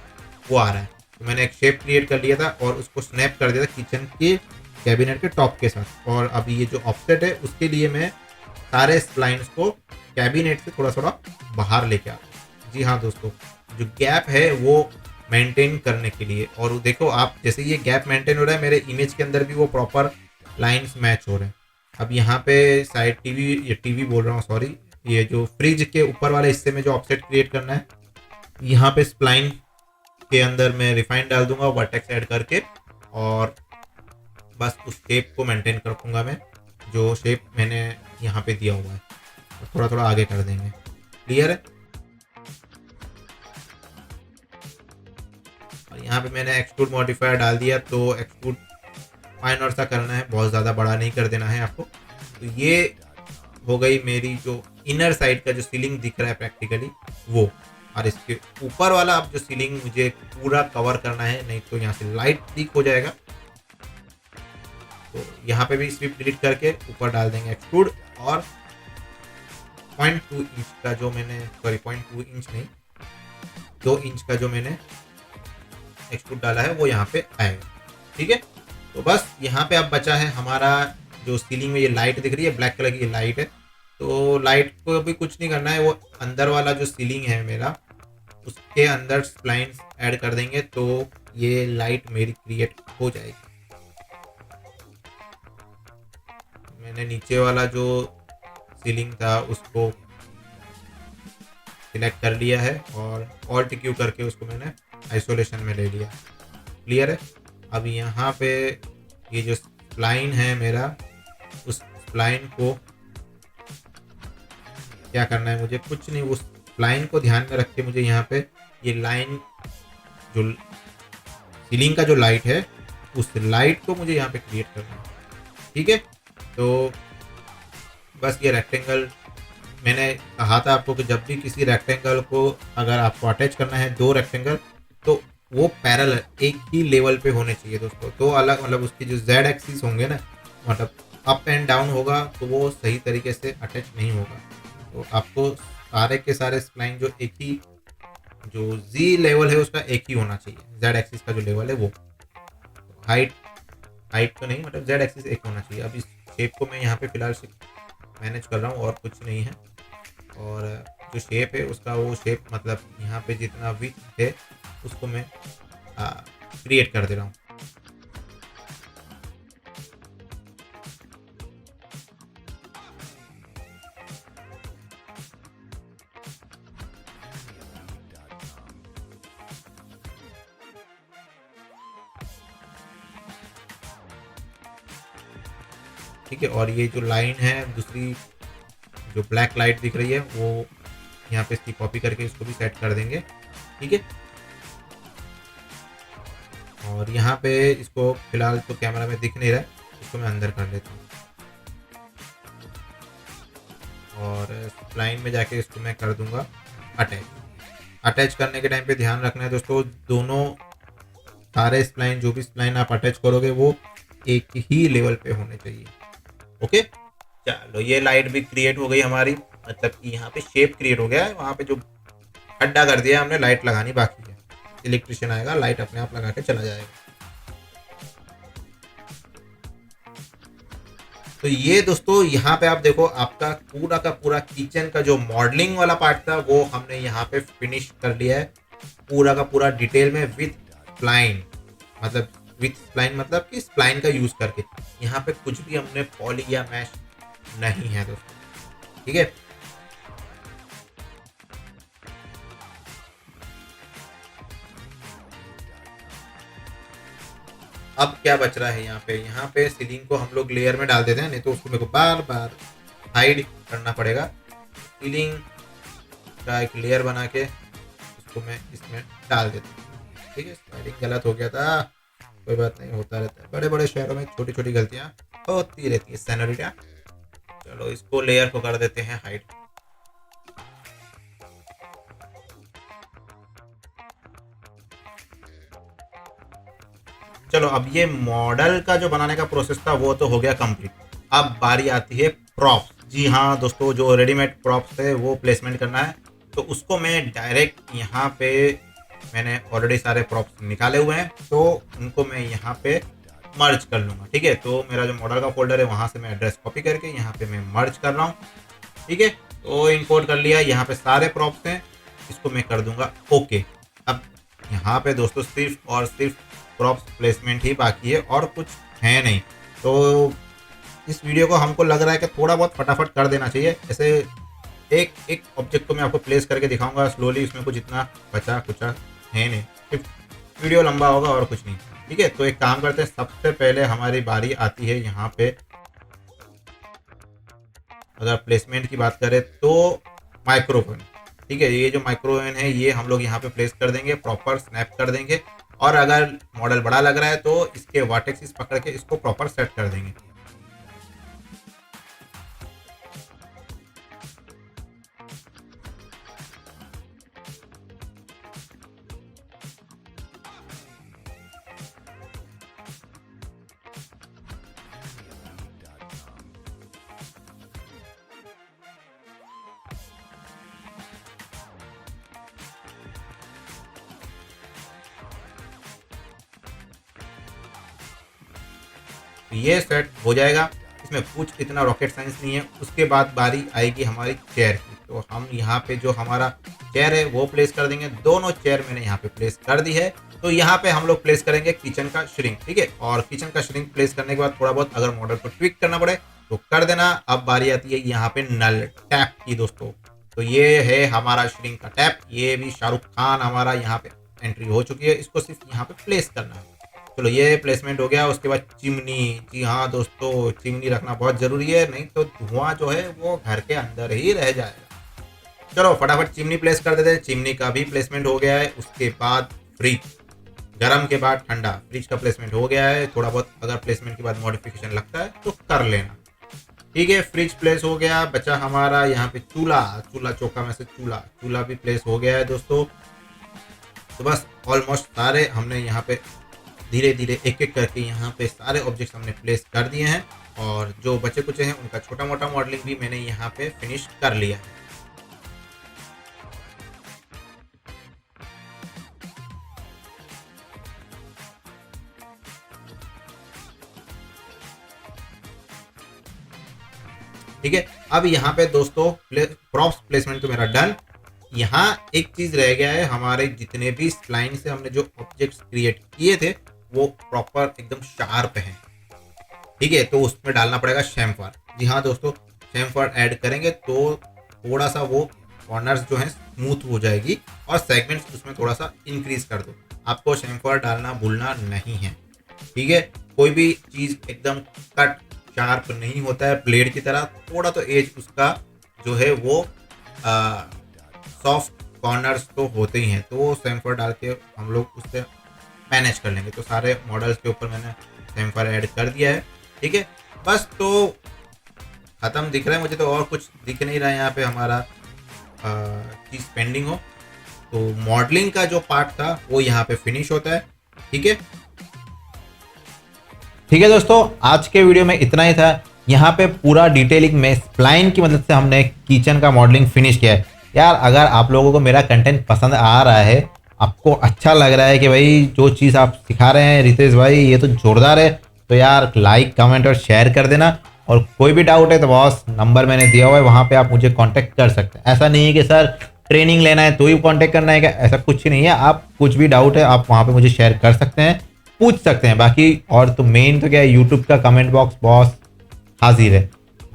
वो आ रहा है, तो मैंने एक शेप क्रिएट कर लिया था और उसको स्नैप कर दिया था किचन के कैबिनेट के टॉप के साथ। और अभी ये जो ऑफसेट है उसके लिए मैं सारे स्प्लाइंस को कैबिनेट से थोड़ा थोड़ा बाहर लेके आ रहा हूँ। जी हाँ दोस्तों, जो गैप है वो मेंटेन करने के लिए। और देखो आप, जैसे ये गैप मेंटेन हो रहा है, मेरे इमेज के अंदर भी वो प्रॉपर लाइंस मैच हो रहे हैं। अब यहाँ पे साइड टीवी बोल रहा हूँ, सॉरी, ये जो फ्रिज के ऊपर वाले हिस्से में जो ऑफसेट क्रिएट करना है, यहाँ पे स्प्लाइन के अंदर मैं रिफाइन डाल दूंगा वर्टेक्स ऐड करके, और बस उस शेप को मेंटेन कर रखूँगा मैं, जो शेप मैंने यहाँ पे दिया हुआ है। तो थोड़ा थोड़ा आगे कर देंगे। क्लियर है। और यहाँ पे मैंने एक्सट्रूड मॉडिफायर डाल दिया, तो एक्सट्रूड माइनर सा करना है, बहुत ज़्यादा बड़ा नहीं कर देना है आपको। तो ये हो गई मेरी जो इनर साइड का जो सीलिंग दिख रहा है प्रैक्टिकली वो। और इसके ऊपर वाला अब जो सीलिंग मुझे पूरा कवर करना है, नहीं तो यहाँ से लाइट लीक हो जाएगा। तो यहाँ पे भी स्विप डिलीट करके ऊपर डाल देंगे एक्सट्रूड, और 0.2 इंच का जो मैंने 0.2 इंच नहीं, 2 इंच का जो मैंने एक्सट्रूड डाला है वो यहाँ पे आएगा। ठीक है, तो बस यहाँ पे अब बचा है हमारा जो सीलिंग में ये लाइट दिख रही है, ब्लैक कलर की ये लाइट है। तो लाइट को अभी कुछ नहीं करना है, वो अंदर वाला जो सीलिंग है मेरा उसके अंदर स्प्लाइंस ऐड कर देंगे तो ये लाइट मेरी क्रिएट हो जाएगी। मैंने नीचे वाला जो सीलिंग था उसको सिलेक्ट कर लिया है और ऑल्ट क्यू करके उसको मैंने आइसोलेशन में ले लिया। क्लियर है। अब यहाँ पे ये जो स्प्लाइन है मेरा, उस स्प्लाइन को क्या करना है, मुझे कुछ नहीं, उस लाइन को ध्यान में रख के मुझे यहाँ पे ये लाइन जो सीलिंग का जो लाइट है उस लाइट को मुझे यहाँ पे क्रिएट करना है। ठीक है, तो बस ये रेक्टेंगल, मैंने कहा था आपको कि जब भी किसी रेक्टेंगल को अगर आपको अटैच करना है, दो रेक्टेंगल, तो वो पैरेलल एक ही लेवल पे होने चाहिए दोस्तों। तो अलग मतलब उसकी जो जेड एक्सिस होंगे ना, मतलब अप एंड डाउन होगा तो वो सही तरीके से अटैच नहीं होगा। तो आपको सारे के सारे स्प्लाइन जो एक ही, जो जी लेवल है उसका एक ही होना चाहिए, जेड एक्सिस का जो लेवल है वो, हाइट तो नहीं, मतलब जेड एक्सिस एक होना चाहिए। अब इस शेप को मैं यहाँ पे फिलहाल मैनेज कर रहा हूँ और कुछ नहीं है। और जो शेप है उसका वो शेप, मतलब यहाँ पे जितना विड्थ है उसको मैं क्रिएट कर दे रहा हूँ। ठीक है, और ये जो लाइन है दूसरी, जो ब्लैक लाइट दिख रही है, वो यहाँ पे इसकी कॉपी करके इसको भी सेट कर देंगे। ठीक है, और यहाँ पे इसको फिलहाल तो कैमरा में दिख नहीं रहा है, इसको मैं अंदर कर लेता हूँ और स्प्लाइन में जाके इसको मैं कर दूंगा अटैच। अटैच करने के टाइम पे ध्यान रखना है दोस्तों, दोनों सारे स्प्लाइन, जो भी स्प्लाइन आप अटैच करोगे वो एक ही लेवल पे होने चाहिए। ओके, चलो ये लाइट भी क्रिएट हो गई हमारी, मतलब कि यहाँ पे शेप क्रिएट हो गया है, वहाँ पे जो खड्डा कर दिया हमने, लाइट लगानी बाकी है। इलेक्ट्रिशियन आएगा, लाइट अपने आप लगा के चला जाएगा। तो ये दोस्तों यहाँ पे आप देखो, आपका पूरा का पूरा किचन का जो मॉडलिंग वाला पार्ट था वो हमने यहाँ पे फिनिश कर लिया है, पूरा का पूरा डिटेल में विथ स्प्लाइन, मतलब विथ स्प्लाइन मतलब कि स्प्लाइन का यूज करके। यहाँ पे कुछ भी हमने पॉली या मैश नहीं है दोस्तों, ठीक है। अब क्या बच रहा है यहाँ पे सीलिंग को हम लोग लेयर में डाल देते हैं, नहीं तो उसको मेरे को बार बार हाइड करना पड़ेगा। सीलिंग का एक लेयर बना के उसको मैं इसमें डाल देता हूँ, ठीक है। स्लाइडिंग गलत हो गया था, कोई बात नहीं, होता रहता है, बड़े बड़े शहरों में छोटी छोटी गलतियाँ होती रहती है सैनोरिटा। चलो इसको लेयर को कर देते हैं हाइड। चलो अब ये मॉडल का जो बनाने का प्रोसेस था वो तो हो गया कंप्लीट। अब बारी आती है प्रॉप्स। जी हाँ दोस्तों, जो रेडीमेड प्रॉप्स है वो प्लेसमेंट करना है, तो उसको मैं डायरेक्ट यहाँ पे, मैंने ऑलरेडी सारे प्रॉप्स निकाले हुए हैं, तो उनको मैं यहाँ पे मर्ज कर लूँगा, ठीक है। तो मेरा जो मॉडल का फोल्डर है वहाँ से मैं एड्रेस कॉपी करके यहाँ पे मैं मर्ज कर रहा हूँ, ठीक है। तो इम्पोर्ट कर लिया, यहाँ पे सारे प्रॉप्स हैं, इसको मैं कर दूंगा ओके। अब यहाँ पे दोस्तों सिर्फ और सिर्फ प्रॉप्स प्लेसमेंट ही बाकी है और कुछ है नहीं। तो इस वीडियो को हमको लग रहा है कि थोड़ा बहुत फटाफट कर देना चाहिए। ऐसे एक एक ऑब्जेक्ट को मैं आपको प्लेस करके दिखाऊंगा स्लोली, इसमें कुछ इतना बचा कुचा है नहीं, सिर्फ वीडियो लंबा होगा और कुछ नहीं, ठीक है। तो एक काम करते हैं, सबसे पहले हमारी बारी आती है यहाँ पे, अगर प्लेसमेंट की बात करें तो माइक्रोफोन, ठीक है। ये जो माइक्रोवेव है ये हम लोग यहाँ पे प्लेस कर देंगे, प्रॉपर स्नैप कर देंगे, और अगर मॉडल बड़ा लग रहा है तो इसके वर्टेक्सिस पकड़ के इसको प्रॉपर सेट कर देंगे। ये सेट हो जाएगा, इसमें कुछ इतना रॉकेट साइंस नहीं है। उसके बाद बारी आएगी हमारी चेयर की, तो हम यहाँ पे जो हमारा चेयर है वो प्लेस कर देंगे। दोनों चेयर मैंने यहाँ पे प्लेस कर दी है। तो यहाँ पे हम लोग प्लेस करेंगे किचन का श्रिंक, ठीक है। और किचन का श्रिंक प्लेस करने के बाद थोड़ा बहुत अगर मॉडल को ट्विक करना पड़े तो कर देना। अब बारी आती है यहाँ पे नल टैप की दोस्तों, तो ये है हमारा श्रिंक का टैप। ये भी शाहरुख खान हमारा यहाँ पे एंट्री हो चुकी है, इसको सिर्फ यहाँ पे प्लेस करना है। चलो ये प्लेसमेंट हो गया। उसके बाद चिमनी, जी हाँ दोस्तों, चिमनी रखना बहुत ज़रूरी है, नहीं तो धुआं जो है वो घर के अंदर ही रह जाएगा। चलो फटाफट चिमनी प्लेस कर देते हैं। चिमनी का भी प्लेसमेंट हो गया है। उसके बाद फ्रिज, गर्म के बाद ठंडा, फ्रिज का प्लेसमेंट हो गया है। थोड़ा बहुत अगर प्लेसमेंट के बाद मॉडिफिकेशन लगता है तो कर लेना, ठीक है। फ्रिज प्लेस हो गया। बचा हमारा यहाँ पे चूल्हा, चूल्हा चौका में से चूल्हा, चूल्हा भी प्लेस हो गया है दोस्तों। तो बस ऑलमोस्ट सारे हमने यहाँ पे धीरे धीरे एक एक करके यहाँ पे सारे ऑब्जेक्ट्स हमने प्लेस कर दिए हैं, और जो बचे कुचे हैं उनका छोटा मोटा मॉडलिंग भी मैंने यहाँ पे फिनिश कर लिया है। ठीक है, अब यहाँ पे दोस्तों प्रॉप्स प्लेसमेंट तो मेरा डन। यहाँ एक चीज रह गया है, हमारे जितने भी स्प्लाइन से हमने जो ऑब्जेक्ट्स क्रिएट किए थे वो प्रॉपर एकदम शार्प हैं, ठीक है। तो उसमें डालना पड़ेगा शैम्फर। जी हाँ दोस्तों, शैम्फर ऐड करेंगे तो थोड़ा सा वो कॉर्नर्स जो हैं स्मूथ हो जाएगी, और सेगमेंट्स उसमें थोड़ा सा इंक्रीज कर दो। आपको शैम्फर डालना भूलना नहीं है, ठीक है। कोई भी चीज़ एकदम कट शार्प नहीं होता है ब्लेड की तरह, थोड़ा तो एज उसका जो है वो सॉफ्ट कॉर्नर्स तो होते ही हैं। तो शैम्फर डाल के हम लोग उससे मैनेज कर लेंगे। तो सारे मॉडल्स के ऊपर मैंने सेमफर ऐड कर दिया है, ठीक है। बस तो ख़त्म दिख रहा है मुझे, तो और कुछ दिख नहीं रहा है यहाँ पे हमारा चीज़ पेंडिंग हो। तो मॉडलिंग का जो पार्ट था वो यहाँ पे फिनिश होता है, ठीक है। ठीक है दोस्तों, आज के वीडियो में इतना ही था। यहाँ पे पूरा डिटेलिंग में स्प्लाइन की मदद से हमने किचन का मॉडलिंग फिनिश किया है। यार अगर आप लोगों को मेरा कंटेंट पसंद आ रहा है, आपको अच्छा लग रहा है कि भाई जो चीज़ आप सिखा रहे हैं रितेश भाई ये तो जोरदार है, तो यार लाइक कमेंट और शेयर कर देना। और कोई भी डाउट है तो बॉस नंबर मैंने दिया हुआ है, वहाँ पे आप मुझे कांटेक्ट कर सकते हैं। ऐसा नहीं है कि सर ट्रेनिंग लेना है तो ही कांटेक्ट करना है क्या, ऐसा कुछ ही नहीं है। आप कुछ भी डाउट है आप वहाँ पे मुझे शेयर कर सकते हैं, पूछ सकते हैं। बाकी और तो मेन तो क्या है, यूट्यूब का कमेंट बॉक्स बॉस हाजिर है।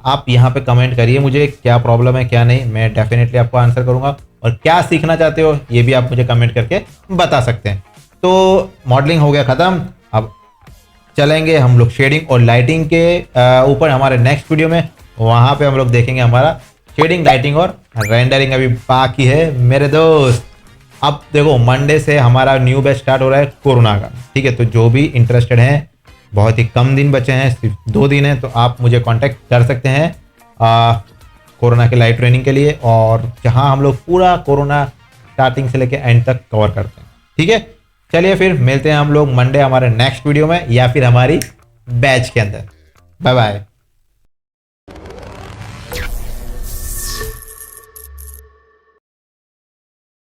आप यहाँ पे कमेंट करिए मुझे क्या प्रॉब्लम है क्या नहीं, मैं डेफिनेटली आपको आंसर करूँगा। और क्या सीखना चाहते हो ये भी आप मुझे कमेंट करके बता सकते हैं। तो मॉडलिंग हो गया ख़त्म, अब चलेंगे हम लोग शेडिंग और लाइटिंग के ऊपर हमारे नेक्स्ट वीडियो में। वहाँ पे हम लोग देखेंगे हमारा शेडिंग, लाइटिंग और रेंडरिंग अभी बाकी है मेरे दोस्त। अब देखो मंडे से हमारा न्यू बैच स्टार्ट हो रहा है कोरोना का, ठीक है। तो जो भी इंटरेस्टेड हैं, बहुत ही कम दिन बचे हैं, सिर्फ 2 दिन हैं, तो आप मुझे कांटेक्ट कर सकते हैं कोरोना के लाइव ट्रेनिंग के लिए, और जहां हम लोग पूरा कोरोना स्टार्टिंग से लेकर एंड तक कवर करते हैं, ठीक है। चलिए फिर मिलते हैं हम लोग मंडे हमारे नेक्स्ट वीडियो में या फिर हमारी बैच के अंदर। Bye bye.